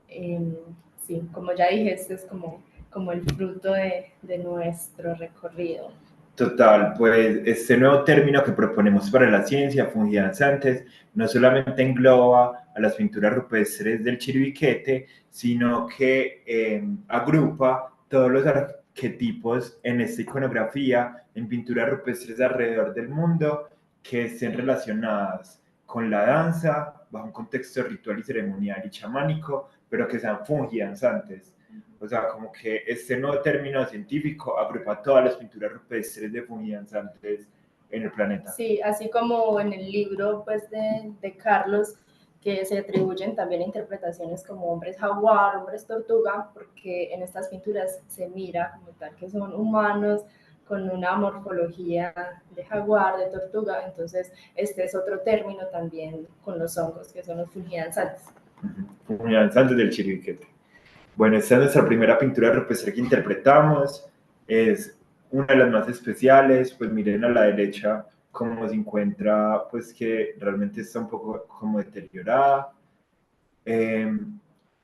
sí, como ya dije, este es como el fruto de nuestro recorrido. Total, pues este nuevo término que proponemos para la ciencia, fungidanzantes, no solamente engloba a las pinturas rupestres del Chiribiquete, sino que agrupa todos los arquetipos en esta iconografía, en pinturas rupestres alrededor del mundo, que estén relacionadas con la danza, bajo un contexto ritual y ceremonial y chamánico, pero que sean fungidanzantes. O sea, como que este nuevo término científico agrupa todas las pinturas rupestres de fungidanzantes en el planeta. Sí, así como en el libro pues, de Carlos, que se atribuyen también interpretaciones como hombres jaguar, hombres tortuga, porque en estas pinturas se mira como tal que son humanos con una morfología de jaguar, de tortuga. Entonces este es otro término también con los hongos, que son los fungidanzantes. Fungidanzantes del Chiribiquete. Bueno, esta es nuestra primera pintura rupestre que interpretamos, es una de las más especiales. Pues miren a la derecha cómo se encuentra, pues que realmente está un poco como deteriorada.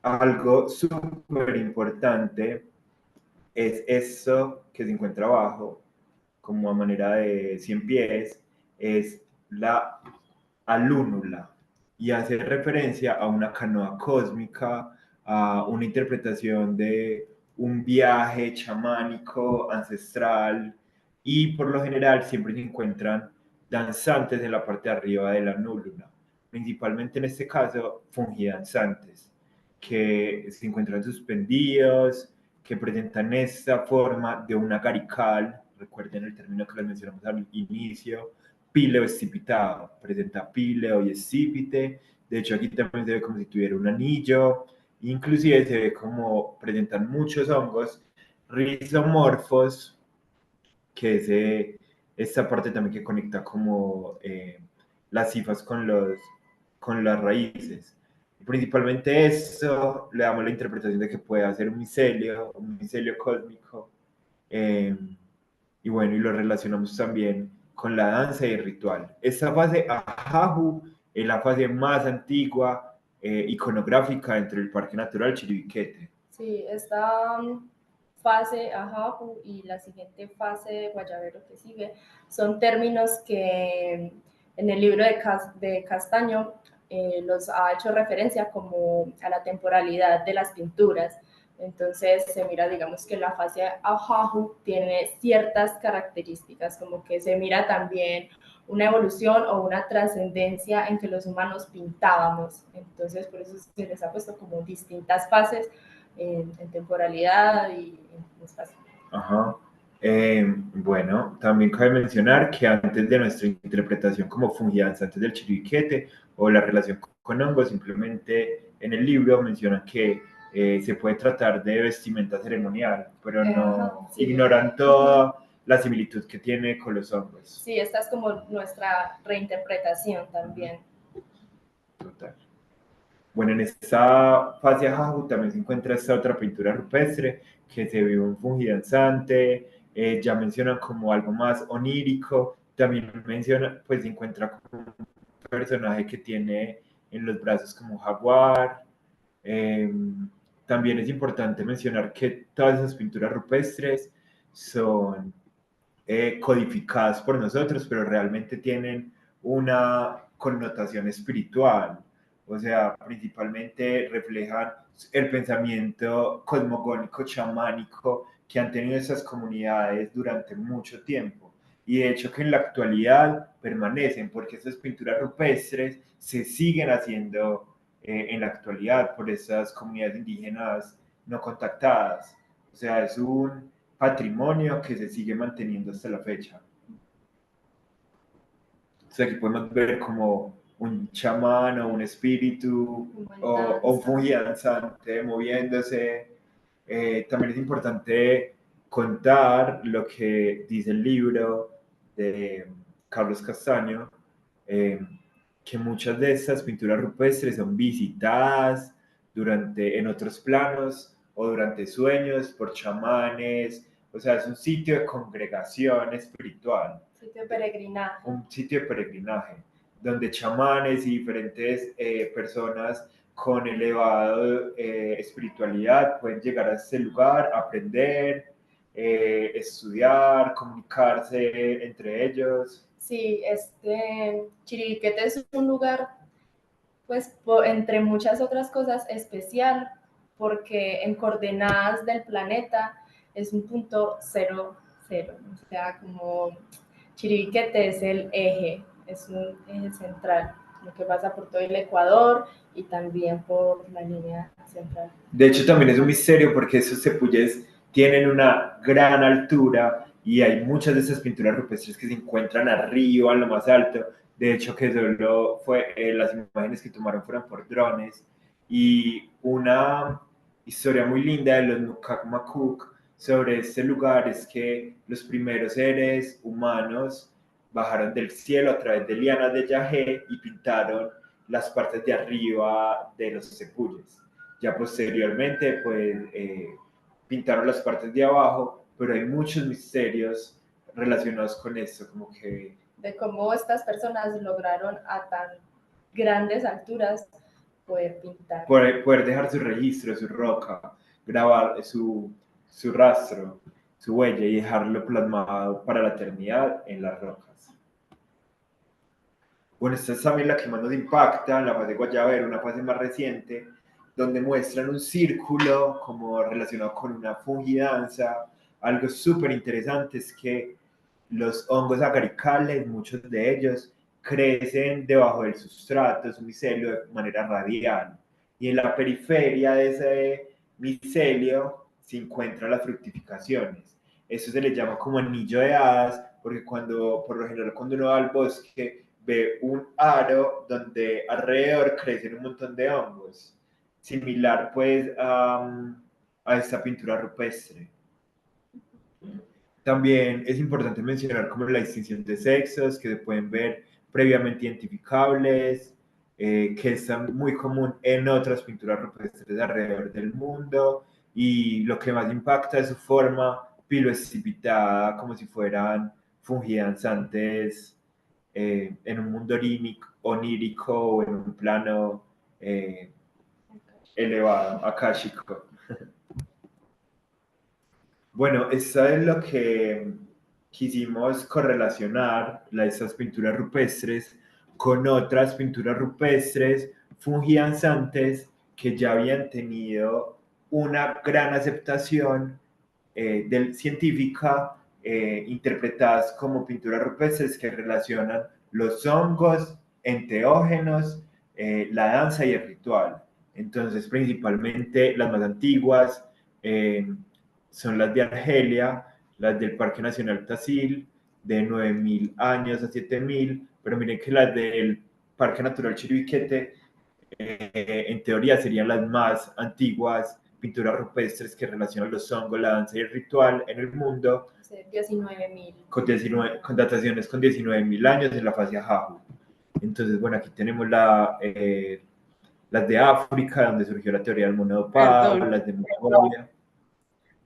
Algo súper importante es esto que se encuentra abajo, como a manera de 100 pies, es la alúnula, y hace referencia a una canoa cósmica, a una interpretación de un viaje chamánico ancestral, y por lo general siempre se encuentran danzantes en la parte de arriba de la núlula, principalmente en este caso fungidanzantes, que se encuentran suspendidos, que presentan esta forma de un agarical. Recuerden el término que les mencionamos al inicio, píleo escipitado, presenta píleo y escípite. De hecho, aquí también se ve como si tuviera un anillo, inclusive se ve como presentan muchos hongos rizomorfos, que es esta parte también que conecta como las cifras con las raíces. Principalmente eso le damos la interpretación de que puede hacer un micelio cósmico, y bueno, y lo relacionamos también con la danza y el ritual. Esta fase Ajahu es la fase más antigua iconográfica dentro del Parque Natural Chiribiquete. Sí, esta fase Ajahu y la siguiente fase Guayabero que sigue son términos que en el libro de Castaño los ha hecho referencia como a la temporalidad de las pinturas. Entonces se mira, digamos que la fase Ajahu tiene ciertas características, como que se mira también una evolución o una trascendencia en que los humanos pintábamos. Entonces, por eso se les ha puesto como distintas fases en temporalidad y en espacio. Ajá. Bueno, también cabe mencionar que antes de nuestra interpretación como fungidanzantes del Chiribiquete o la relación con hongos, simplemente en el libro mencionan que se puede tratar de vestimenta ceremonial, pero no sí. ignoran toda la similitud que tiene con los hongos. Sí, esta es como nuestra reinterpretación también. Total. Bueno, en esta fase de Ajahu también se encuentra esta otra pintura rupestre que se vio un fungidanzante, ya mencionan como algo más onírico, también menciona, pues se encuentra como un personaje que tiene en los brazos como un jaguar. También es importante mencionar que todas esas pinturas rupestres son codificadas por nosotros, pero realmente tienen una connotación espiritual. O sea, principalmente reflejan el pensamiento cosmogónico, chamánico que han tenido esas comunidades durante mucho tiempo. Y de hecho que en la actualidad permanecen, porque esas pinturas rupestres se siguen haciendo en la actualidad por esas comunidades indígenas no contactadas. O sea, es un patrimonio que se sigue manteniendo hasta la fecha. O sea, aquí podemos ver como un chamán o un espíritu o un fungidanzante moviéndose. También es importante contar lo que dice el libro de Carlos Castaño, que muchas de estas pinturas rupestres son visitadas en otros planos o durante sueños por chamanes. O sea, es un sitio de congregación espiritual. Sitio de peregrinaje. Un sitio de peregrinaje, donde chamanes y diferentes personas con elevada espiritualidad pueden llegar a este lugar, aprender, estudiar, comunicarse entre ellos. Sí, Chiribiquete es un lugar, pues, entre muchas otras cosas, especial, porque en coordenadas del planeta es un punto 0, 0. O sea, como Chiribiquete es el eje, es un eje central, lo que pasa por todo el Ecuador y también por la línea central. De hecho, también es un misterio porque esos tepuyes tienen una gran altura y hay muchas de esas pinturas rupestres que se encuentran arriba, en lo más alto. De hecho, que solo fue, las imágenes que tomaron fueron por drones. Y una historia muy linda de los Nukak sobre este lugar es que los primeros seres humanos bajaron del cielo a través de lianas de yagé y pintaron las partes de arriba de los tepuyes. Ya posteriormente, pues, pintaron las partes de abajo, pero hay muchos misterios relacionados con esto, como que... De cómo estas personas lograron a tan grandes alturas poder pintar. Poder dejar su registro, su roca, grabar su rastro, su huella y dejarlo plasmado para la eternidad en las rocas. Bueno, esta es también la que más nos impacta, la fase Guayabero, una fase más reciente, donde muestran un círculo como relacionado con una fungidanza. Algo súper interesante es que los hongos agaricales, muchos de ellos, crecen debajo del sustrato, es un micelio de manera radial. Y en la periferia de ese micelio se encuentran las fructificaciones. Eso se le llama como anillo de hadas, porque por lo general, cuando uno va al bosque, ve un aro donde alrededor crecen un montón de hongos, similar pues a esta pintura rupestre. También es importante mencionar como la distinción de sexos que se pueden ver previamente identificables, que es muy común en otras pinturas rupestres alrededor del mundo, y lo que más impacta es su forma piloescipitada, como si fueran fungidanzantes en un mundo onírico o en un plano elevado, akáshico. Bueno, esto es lo que quisimos correlacionar esas pinturas rupestres con otras pinturas rupestres fungidanzantes que ya habían tenido una gran aceptación científica, interpretadas como pinturas rupestres que relacionan los hongos, enteógenos, la danza y el ritual. Entonces, principalmente las más antiguas son las de Argelia, las del Parque Nacional Tasil, de 9.000 años a 7.000, pero miren que las del Parque Natural Chiribiquete, en teoría serían las más antiguas pinturas rupestres que relacionan los hongos, la danza y el ritual en el mundo. 19.000. Con dataciones con 19.000 años en la fase Ajahu. Entonces, bueno, aquí tenemos las de África, donde surgió la teoría del mono dopado, Perdón, las de Mongolia.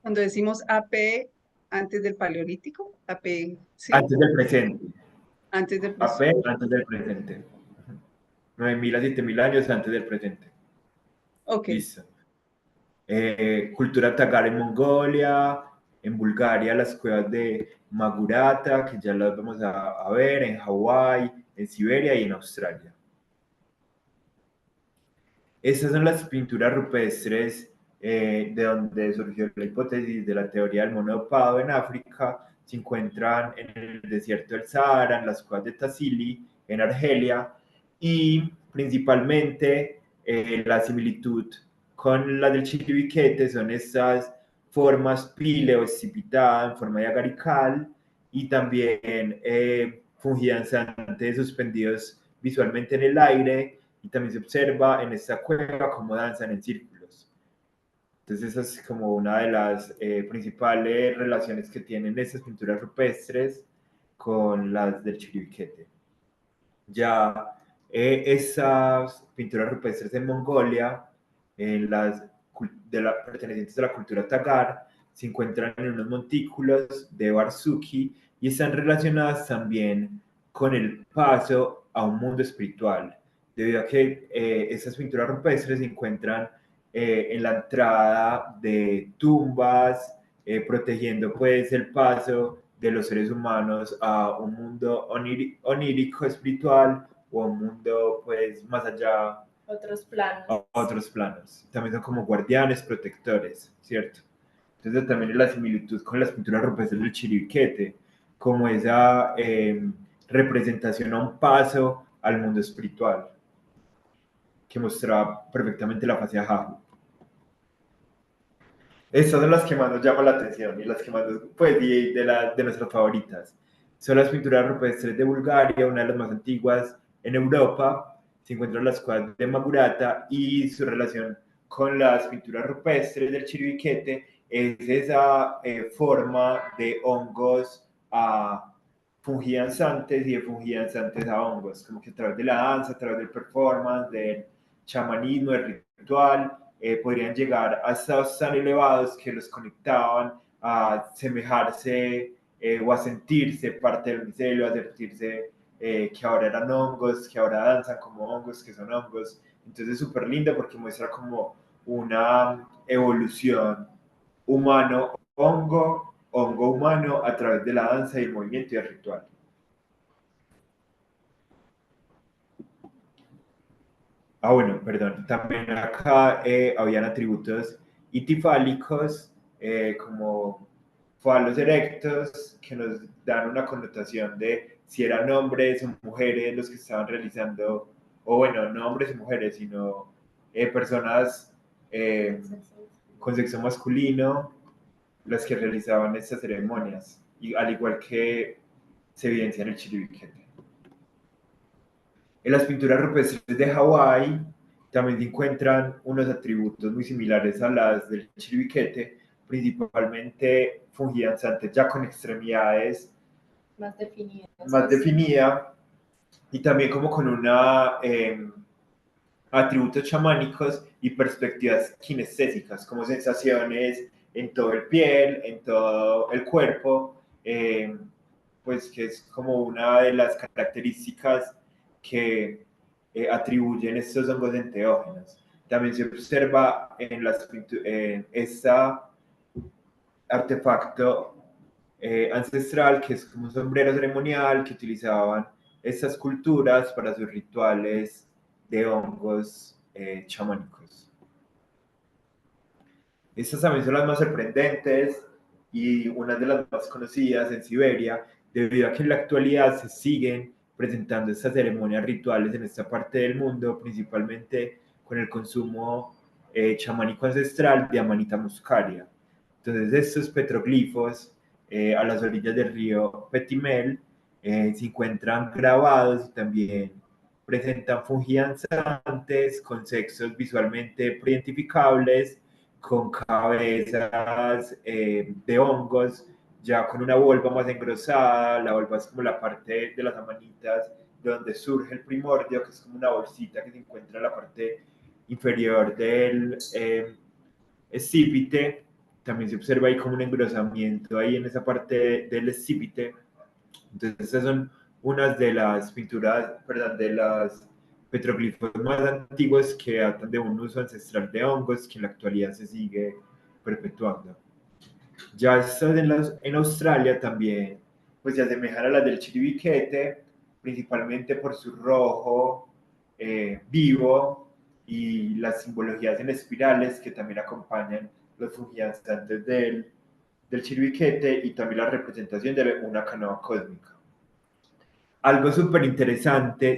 cuando decimos AP antes del Paleolítico, AP, ¿sí? Antes del presente. Antes del AP, presente. antes del presente. 9.000 a 7.000 años antes del presente. Ok. Listo. Cultura tagar en Mongolia, en Bulgaria las cuevas de Magurata, que ya las vamos a ver, en Hawái, en Siberia y en Australia. Estas son las pinturas rupestres de donde surgió la hipótesis de la teoría del mono dopado en África. Se encuentran en el desierto del Sahara, en las cuevas de Tassili, en Argelia, y principalmente la similitud con la del Chiribiquete son estas formas pile o escipitada en forma de agarical y también fungidanzantes suspendidos visualmente en el aire, y también se observa en esta cueva cómo danzan en círculos. Entonces esa es como una de las principales relaciones que tienen estas pinturas rupestres con las del Chiribiquete. Ya esas pinturas rupestres en Mongolia, en pertenecientes a la cultura tagar, se encuentran en unos montículos de Barzuki y están relacionadas también con el paso a un mundo espiritual, debido a que esas pinturas rupestres se encuentran en la entrada de tumbas, protegiendo pues el paso de los seres humanos a un mundo onírico espiritual o a un mundo pues más allá, Otros planos. a otros planos. También son como guardianes, protectores, ¿cierto? Entonces también es la similitud con las pinturas rupestres del Chiribiquete, como esa representación a un paso al mundo espiritual, que mostraba perfectamente la fase de Ajahu. Estas son las que más nos llaman la atención y las que más nos, pues, de nuestras favoritas. Son las pinturas rupestres de Bulgaria, una de las más antiguas en Europa. Se encuentran las cuevas de Magurata y su relación con las pinturas rupestres del Chiribiquete es esa forma de hongos a fungidanzantes y de fungidanzantes a hongos, como que a través de la danza, a través del performance, del chamanismo, del ritual, podrían llegar a estados tan elevados que los conectaban a semejarse o a sentirse parte del micelio, a sentirse que ahora eran hongos, que ahora danzan como hongos, que son hongos. Entonces es súper linda porque muestra como una evolución humano-hongo, hongo-humano a través de la danza y el movimiento y el ritual. Bueno, perdón. También acá habían atributos itifálicos, como falos erectos, que nos dan una connotación de si eran hombres o mujeres los que estaban realizando, o bueno, no hombres y mujeres, sino personas con sexo masculino, las que realizaban estas ceremonias, y al igual que se evidencia en el Chiribiquete. En las pinturas rupestres de Hawái también se encuentran unos atributos muy similares a las del Chiribiquete, principalmente fungidanzantes ya con extremidades más definidas y también como con una atributos chamánicos y perspectivas kinestésicas, como sensaciones en todo el piel, en todo el cuerpo, pues que es como una de las características que atribuyen estos hongos enteógenos. También se observa en este artefacto ancestral, que es como un sombrero ceremonial que utilizaban estas culturas para sus rituales de hongos chamánicos. Estas también son las más sorprendentes. y una de las más conocidas en Siberia, debido a que en la actualidad se siguen presentando estas ceremonias rituales en esta parte del mundo, principalmente con el consumo chamánico ancestral de Amanita muscaria. Entonces, estos petroglifos a las orillas del río Petimel se encuentran grabados y también presentan fungidanzantes con sexos visualmente identificables, con cabezas de hongos, ya con una volva más engrosada. La volva es como la parte de las amanitas de donde surge el primordio, que es como una bolsita que se encuentra en la parte inferior del escípite. También se observa ahí como un engrosamiento ahí en esa parte del escípite. Entonces, estas son unas de las pinturas, perdón, de las petroglifos más antiguos que datan de un uso ancestral de hongos que en la actualidad se sigue perpetuando. Ya estas en Australia también, pues se asemejan a las del chiribiquete, principalmente por su rojo vivo y las simbologías en espirales que también acompañan los fungidantes del chiribiquete y también la representación de una canoa cósmica. Algo súper interesante,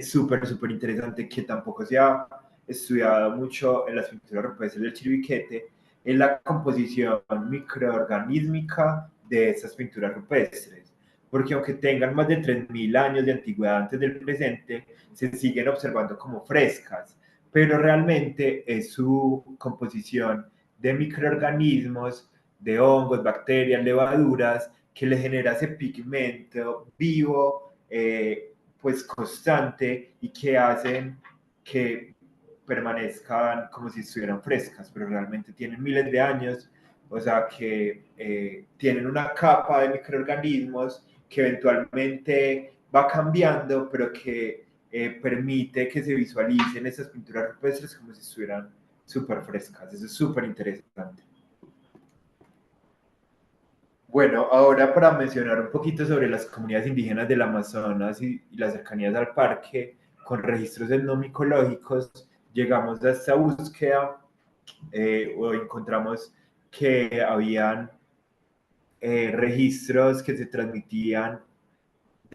que tampoco se ha estudiado mucho en las pinturas rupestres del chiribiquete, es la composición microorganísmica de estas pinturas rupestres. Porque aunque tengan más de 3.000 años de antigüedad antes del presente, se siguen observando como frescas, pero realmente es su composición de microorganismos, de hongos, bacterias, levaduras, que le genera ese pigmento vivo, pues constante, y que hacen que permanezcan como si estuvieran frescas, pero realmente tienen miles de años, o sea que tienen una capa de microorganismos que eventualmente va cambiando, pero que permite que se visualicen esas pinturas rupestres como si estuvieran súper frescas. Eso es súper interesante. Bueno, ahora para mencionar un poquito sobre las comunidades indígenas del Amazonas y las cercanías al parque, con registros etnomicológicos, llegamos a esta búsqueda o encontramos que habían registros que se transmitían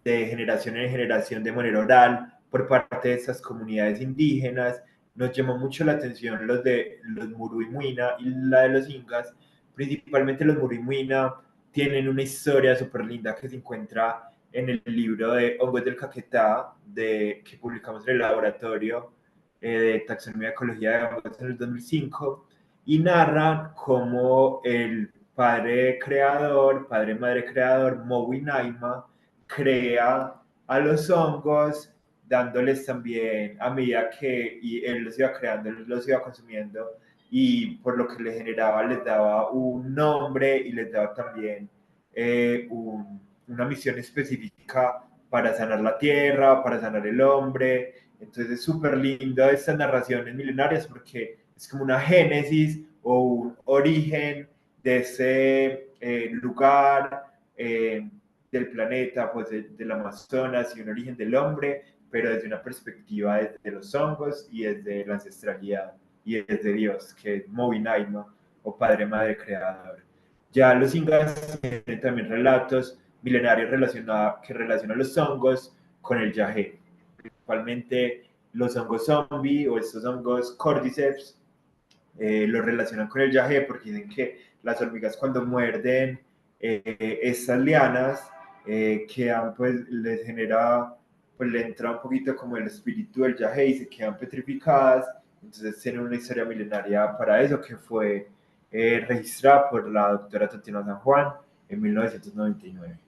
de generación en generación de manera oral por parte de estas comunidades indígenas. Nos llamó mucho la atención los de los Muruimuina y la de los Ingas. Principalmente los Muruimuina tienen una historia súper linda que se encuentra en el libro de Hongos del Caquetá que publicamos en el laboratorio de taxonomía y ecología de hongos en el 2005, y narran cómo el padre madre creador, Mowi Naima, crea a los hongos, dándoles también, a medida que y él los iba creando, él los iba consumiendo, y por lo que les generaba, les daba un nombre y les daba también una misión específica para sanar la tierra, para sanar el hombre. Entonces es súper lindo estas narraciones milenarias porque es como una génesis o un origen de ese lugar del planeta, pues del Amazonas, y un origen del hombre, pero desde una perspectiva desde los hongos y desde la ancestralidad y desde Dios, que es Mowi Naima, o Padre Madre Creador. Ya los ingas tienen también relatos milenarios que relacionan los hongos con el yagé, principalmente los hongos zombie o estos hongos cordyceps. Lo relacionan con el yagé porque dicen que las hormigas, cuando muerden estas lianas, quedan, pues les genera, pues le entra un poquito como el espíritu del yagé y se quedan petrificadas. Entonces tienen una historia milenaria para eso, que fue registrada por la doctora Tatiana San Juan en 1999.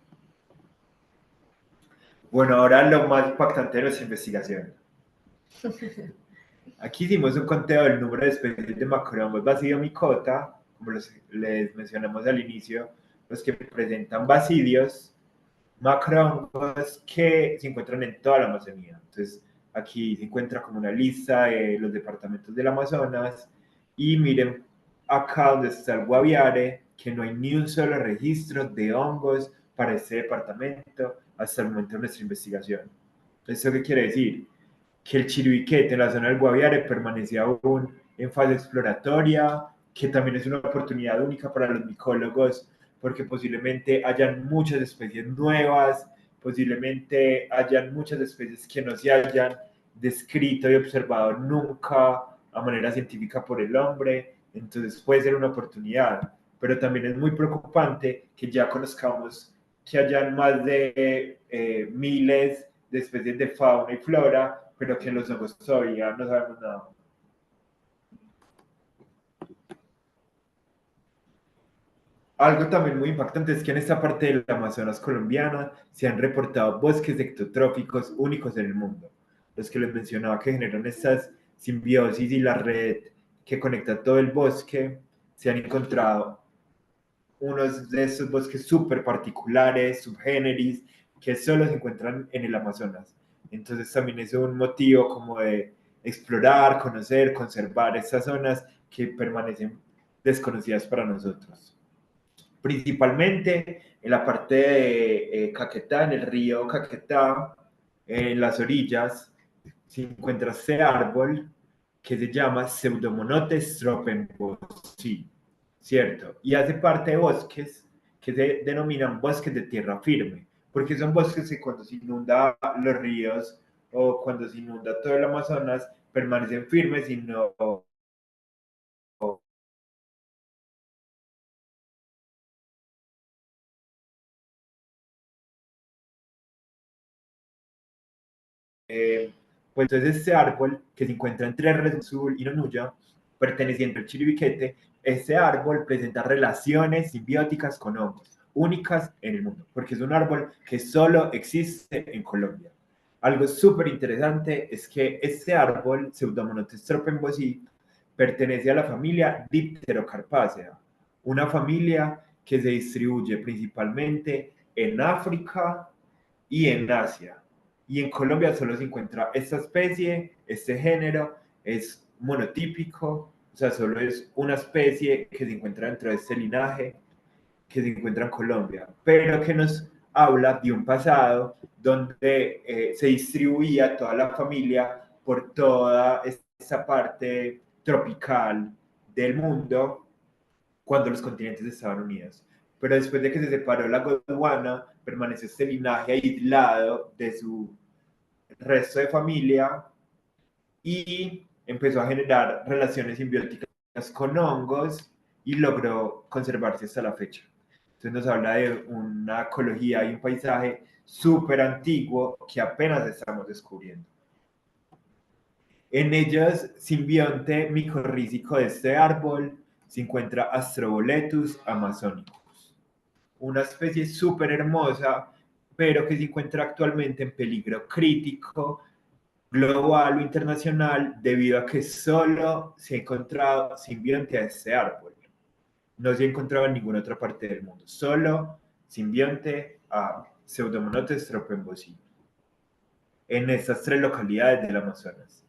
Bueno, ahora lo más impactante de nuestra investigación. Aquí hicimos un conteo del número de especies de macrohongos basidiomycota, como les mencionamos al inicio, los que presentan basidios, macrohongos que se encuentran en toda la Amazonía. Entonces, aquí se encuentra como una lista de los departamentos del Amazonas, y miren acá donde está el Guaviare, que no hay ni un solo registro de hongos para este departamento hasta el momento de nuestra investigación. ¿Esto qué quiere decir? Que el chiribiquete en la zona del Guaviare permanecía aún en fase exploratoria, que también es una oportunidad única para los micólogos porque posiblemente hayan muchas especies nuevas, posiblemente hayan muchas especies que no se hayan descrito y observado nunca a manera científica por el hombre, entonces puede ser una oportunidad, pero también es muy preocupante que ya conozcamos que hayan más de miles de especies de fauna y flora, pero que los hongos todavía no sabemos nada. Algo también muy impactante es que en esta parte del Amazonas colombiana se han reportado bosques ectotróficos únicos en el mundo. Los que les mencionaba que generan estas simbiosis y la red que conecta todo el bosque, se han encontrado unos de esos bosques súper particulares, subgéneris, que solo se encuentran en el Amazonas. Entonces también es un motivo como de explorar, conocer, conservar estas zonas que permanecen desconocidas para nosotros. Principalmente en la parte de Caquetá, en el río Caquetá, en las orillas, se encuentra este árbol que se llama Pseudomonotes tropenbosci, ¿cierto? Y hace parte de bosques que se denominan bosques de tierra firme, porque son bosques que cuando se inunda los ríos o cuando se inunda todo el Amazonas permanecen firmes y no pues entonces este árbol que se encuentra entre Red Sul y Nonuya, perteneciente al Chiribiquete, este árbol presenta relaciones simbióticas con hongos, únicas en el mundo, porque es un árbol que solo existe en Colombia. Algo súper interesante es que este árbol, Pseudomonotes tropenbosci, pertenece a la familia Dipterocarpacea, una familia que se distribuye principalmente en África y en Asia. Y en Colombia solo se encuentra esta especie, este género, es monotípico, o sea, solo es una especie que se encuentra dentro de este linaje, que se encuentra en Colombia, pero que nos habla de un pasado donde se distribuía toda la familia por toda esta parte tropical del mundo cuando los continentes estaban unidos. Pero después de que se separó la Gondwana, permaneció este linaje aislado de su resto de familia y empezó a generar relaciones simbióticas con hongos y logró conservarse hasta la fecha. Entonces nos habla de una ecología y un paisaje súper antiguo que apenas estamos descubriendo. En ellos, simbionte micorrízico de este árbol, se encuentra Astroboletus amazonicus, una especie súper hermosa, pero que se encuentra actualmente en peligro crítico global o internacional debido a que solo se ha encontrado simbionte a este árbol. No se ha encontrado en ninguna otra parte del mundo, solo simbionte a Pseudomonotes tropenbosci en estas tres localidades del Amazonas.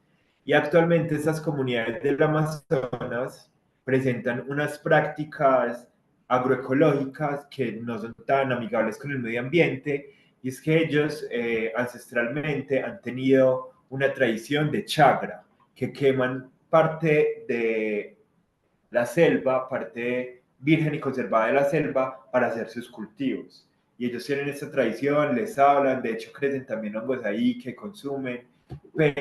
Y actualmente estas comunidades del Amazonas presentan unas prácticas agroecológicas que no son tan amigables con el medio ambiente, y es que ellos ancestralmente han tenido una tradición de chagra, que queman parte de la selva, parte virgen y conservada de la selva, para hacer sus cultivos. Y ellos tienen esta tradición, les hablan, de hecho crecen también hongos ahí que consumen,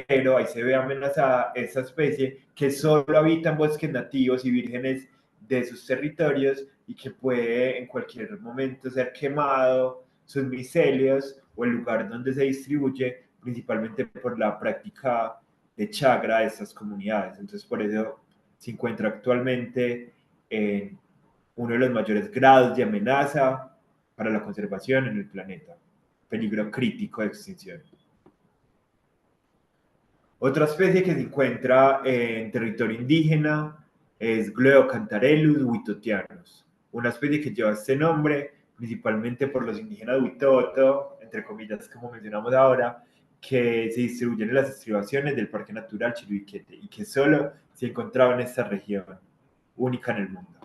pero ahí se ve amenazada esta especie que solo habita en bosques nativos y vírgenes de sus territorios y que puede en cualquier momento ser quemado, sus micelios o el lugar donde se distribuye, principalmente por la práctica de chagra de estas comunidades. Entonces por eso se encuentra actualmente en uno de los mayores grados de amenaza para la conservación en el planeta, peligro crítico de extinción. Otra especie que se encuentra en territorio indígena es Gliocantarellus witotianus, una especie que lleva este nombre principalmente por los indígenas Witoto, entre comillas, como mencionamos ahora, que se distribuyen en las estribaciones del Parque Natural Chiribiquete y que solo se encontraba en esta región, única en el mundo.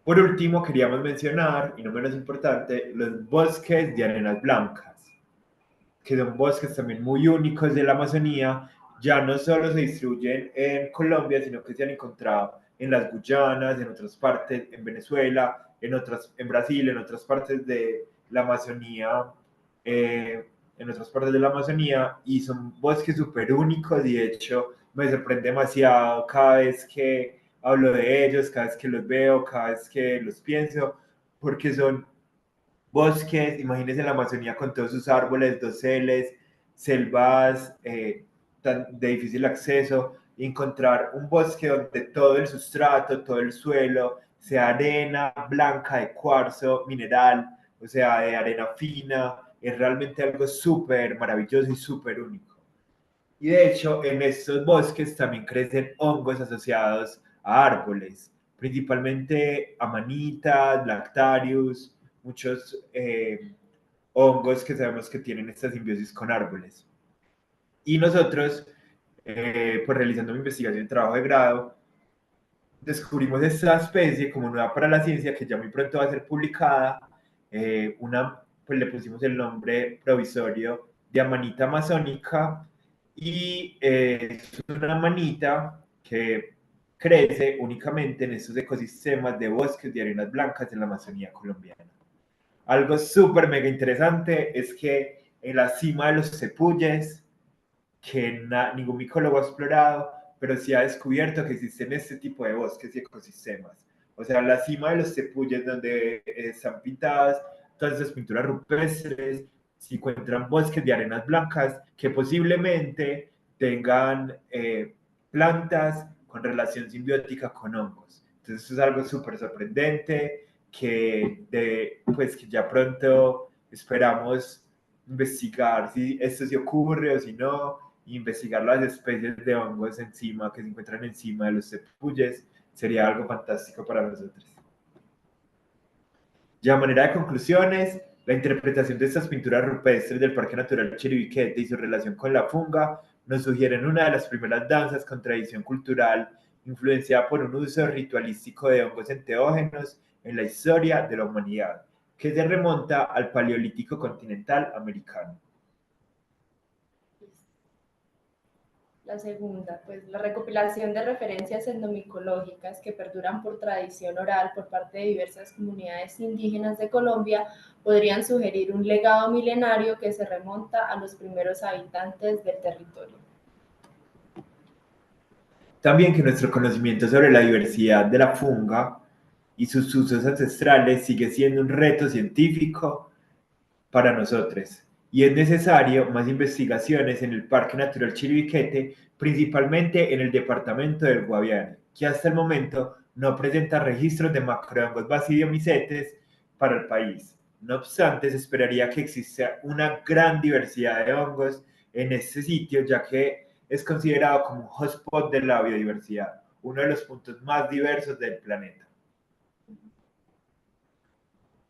Por último, queríamos mencionar, y no menos importante, los bosques de arenas blancas, que son bosques también muy únicos de la Amazonía. Ya no solo se distribuyen en Colombia, sino que se han encontrado en las Guyanas, en otras partes, en Venezuela, en Brasil, en otras partes de la Amazonía, en otras partes de la Amazonía, y son bosques súper únicos, y de hecho me sorprende demasiado cada vez que hablo de ellos, cada vez que los veo, cada vez que los pienso, porque son bosques, imagínense la Amazonía con todos sus árboles, doseles, selvas de difícil acceso, y encontrar un bosque donde todo el sustrato, todo el suelo, sea arena blanca de cuarzo mineral, o sea, de arena fina, es realmente algo súper maravilloso y súper único. Y de hecho, en estos bosques también crecen hongos asociados a árboles, principalmente amanitas, lactarius, muchos hongos que sabemos que tienen esta simbiosis con árboles. Y nosotros, pues realizando mi investigación en trabajo de grado, descubrimos esta especie como nueva para la ciencia, que ya muy pronto va a ser publicada, pues le pusimos el nombre provisorio de amanita amazónica, y es una amanita que crece únicamente en estos ecosistemas de bosques de arenas blancas en la Amazonía colombiana. Algo súper mega interesante es que en la cima de los tepuyes, que ningún micólogo ha explorado, pero sí ha descubierto que existen este tipo de bosques y ecosistemas. O sea, la cima de los tepuyes donde están pintadas todas esas pinturas rupestres, se encuentran bosques de arenas blancas que posiblemente tengan plantas con relación simbiótica con hongos. Entonces, eso es algo súper sorprendente pues, que ya pronto esperamos investigar si esto sí ocurre o si no, investigar las especies de hongos encima que se encuentran encima de los tepuyes sería algo fantástico para nosotros. Ya a manera de conclusiones, la interpretación de estas pinturas rupestres del Parque Natural Chiribiquete y su relación con la funga nos sugieren una de las primeras danzas con tradición cultural influenciada por un uso ritualístico de hongos enteógenos en la historia de la humanidad, que se remonta al Paleolítico continental americano. La segunda, pues la recopilación de referencias etnomicológicas que perduran por tradición oral por parte de diversas comunidades indígenas de Colombia podrían sugerir un legado milenario que se remonta a los primeros habitantes del territorio. También que nuestro conocimiento sobre la diversidad de la funga y sus usos ancestrales sigue siendo un reto científico para nosotros, y es necesario más investigaciones en el Parque Natural Chiribiquete, principalmente en el departamento del Guaviare, que hasta el momento no presenta registros de macrohongos basidiomycetes para el país. No obstante, se esperaría que exista una gran diversidad de hongos en este sitio, ya que es considerado como un hotspot de la biodiversidad, uno de los puntos más diversos del planeta.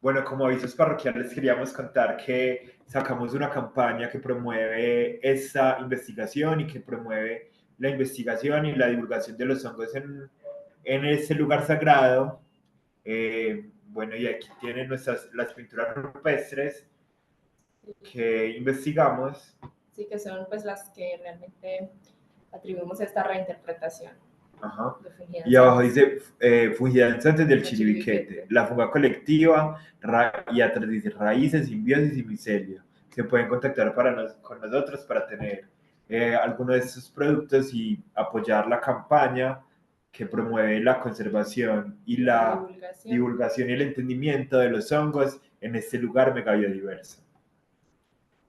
Bueno, como avisos parroquiales queríamos contar que sacamos una campaña que promueve esta investigación y que promueve la investigación y la divulgación de los hongos en este lugar sagrado. Bueno, y aquí tienen las pinturas rupestres que investigamos. Sí, que son pues las que realmente atribuimos esta reinterpretación. Ajá. Y abajo dice fungidanzantes del Chiribiquete, Chiribiquete, la funga colectiva, y atrás dice raíces, simbiosis y micelio. Se pueden contactar con nosotros para tener alguno de estos productos y apoyar la campaña que promueve la conservación y la divulgación y el entendimiento de los hongos en este lugar mega biodiverso.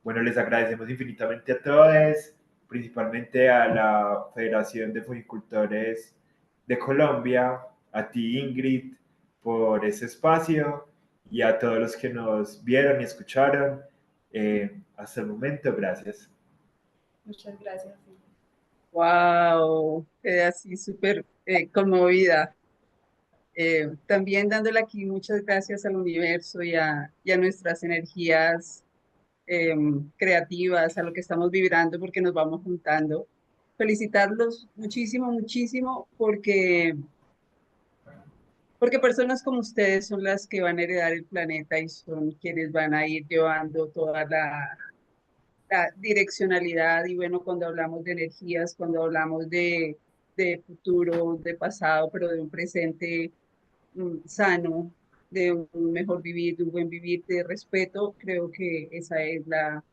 Bueno, les agradecemos infinitamente a todos, principalmente a la Federación de Fungicultores de Colombia, a ti Ingrid por ese espacio, y a todos los que nos vieron y escucharon. Hasta el momento, gracias. Muchas gracias. Wow, quedé así súper conmovida. También dándole aquí muchas gracias al universo y a nuestras energías creativas, a lo que estamos vibrando porque nos vamos juntando. Felicitarlos muchísimo, muchísimo porque personas como ustedes son las que van a heredar el planeta y son quienes van a ir llevando toda la direccionalidad. Y bueno, cuando hablamos de energías, cuando hablamos de de futuro, de pasado, pero de un presente sano, de un mejor vivir, de un buen vivir, de respeto. Creo que esa es la,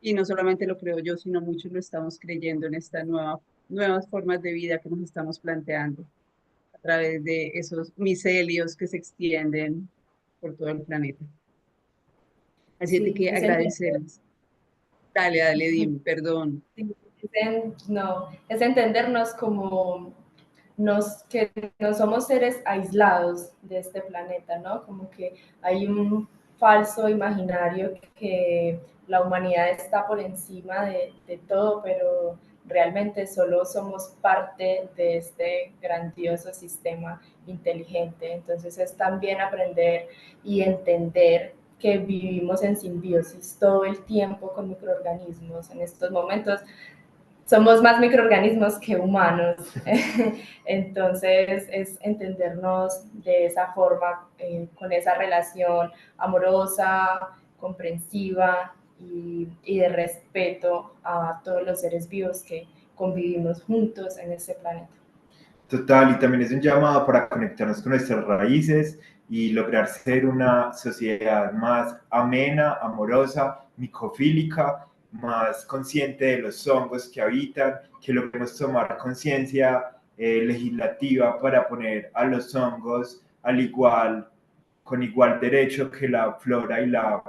y no solamente lo creo yo, sino muchos lo estamos creyendo en esta nuevas formas de vida que nos estamos planteando a través de esos micelios que se extienden por todo el planeta. Así es de Sí, que es entender, agradecerles. Dale, dale, dime, perdón. no, es entendernos como que no somos seres aislados de este planeta, ¿no? Como que hay un falso imaginario que la humanidad está por encima de todo, pero realmente solo somos parte de este grandioso sistema inteligente. Entonces es también aprender y entender que vivimos en simbiosis todo el tiempo con microorganismos. En estos momentos somos más microorganismos que humanos. Entonces es entendernos de esa forma, con esa relación amorosa, comprensiva y de respeto a todos los seres vivos que convivimos juntos en este planeta. Total, y también es un llamado para conectarnos con nuestras raíces y lograr ser una sociedad más amena, amorosa, micofílica, más consciente de los hongos que habitan, que logremos tomar conciencia legislativa para poner a los hongos al igual, con igual derecho que la flora y la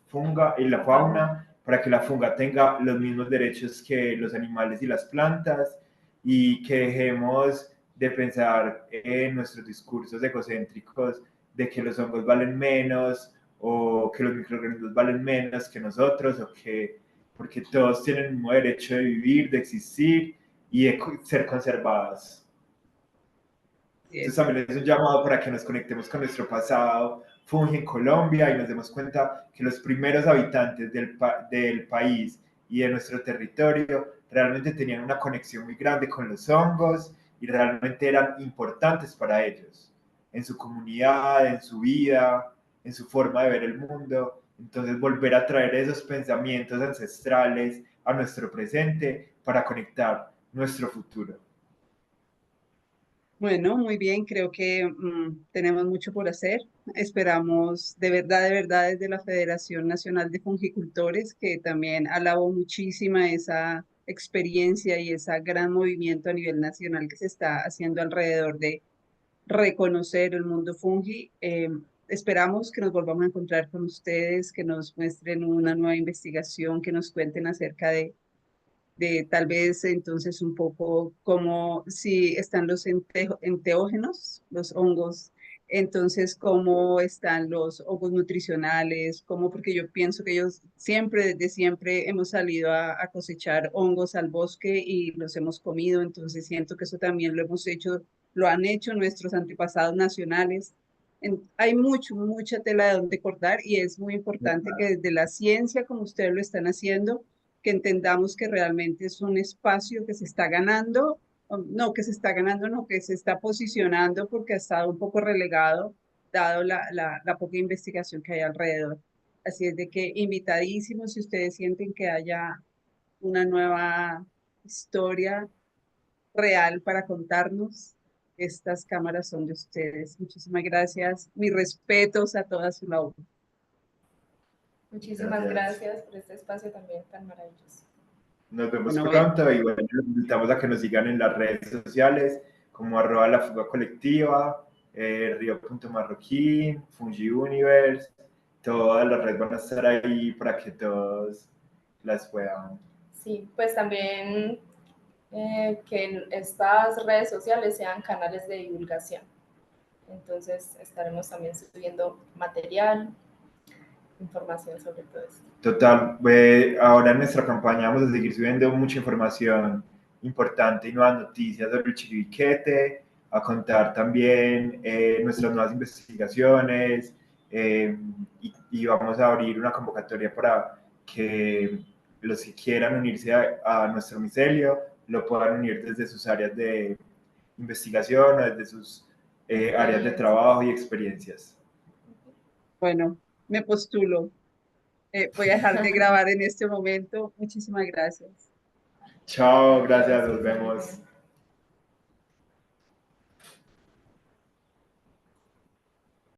funga y la fauna, para que la funga tenga los mismos derechos que los animales y las plantas, y que dejemos de pensar en nuestros discursos egocéntricos de que los hongos valen menos o que los microorganismos valen menos que nosotros, o que porque todos tienen el mismo derecho de vivir, de existir y de ser conservados. Entonces también es un llamado para que nos conectemos con nuestro pasado fungi en Colombia y nos demos cuenta que los primeros habitantes del país y de nuestro territorio realmente tenían una conexión muy grande con los hongos y realmente eran importantes para ellos, en su comunidad, en su vida, en su forma de ver el mundo. Entonces volver a traer esos pensamientos ancestrales a nuestro presente para conectar nuestro futuro. Bueno, muy bien, creo que tenemos mucho por hacer. Esperamos de verdad, desde la Federación Nacional de Fungicultores, que también alabó muchísima esa experiencia y ese gran movimiento a nivel nacional que se está haciendo alrededor de reconocer el mundo fungi. Esperamos que nos volvamos a encontrar con ustedes, que nos muestren una nueva investigación, que nos cuenten acerca de tal vez entonces un poco como si están los enteógenos, los hongos, entonces cómo están los hongos nutricionales, cómo, porque yo pienso que ellos siempre, desde siempre hemos salido a cosechar hongos al bosque y los hemos comido, entonces siento que eso también lo hemos hecho, lo han hecho nuestros antepasados nacionales. Hay mucha tela de donde cortar y es muy importante que desde la ciencia, como ustedes lo están haciendo, que entendamos que realmente es un espacio que se está ganando, no, que se está ganando, no, que se está posicionando porque ha estado un poco relegado, dado la poca investigación que hay alrededor. Así es de que invitadísimos, si ustedes sienten que haya una nueva historia real para contarnos, estas cámaras son de ustedes. Muchísimas gracias. Mis respetos a toda su labor. Muchísimas gracias por este espacio también tan maravilloso. Nos vemos pronto y bueno, los invitamos a que nos sigan en las redes sociales como @lafugacolectiva, rio.marroquín, Fungi Universe, todas las redes van a estar ahí para que todos las puedan. Sí, pues también que estas redes sociales sean canales de divulgación. Entonces estaremos también subiendo material, información sobre todo esto. Total, ahora en nuestra campaña vamos a seguir subiendo mucha información importante y nuevas noticias sobre el chiribiquete, a contar también nuestras nuevas investigaciones, y vamos a abrir una convocatoria para que los que quieran unirse a nuestro micelio lo puedan unir desde sus áreas de investigación o desde sus áreas de trabajo y experiencias. Bueno, me postulo. Voy a dejar de grabar en este momento. Muchísimas gracias. Chao, gracias, nos vemos.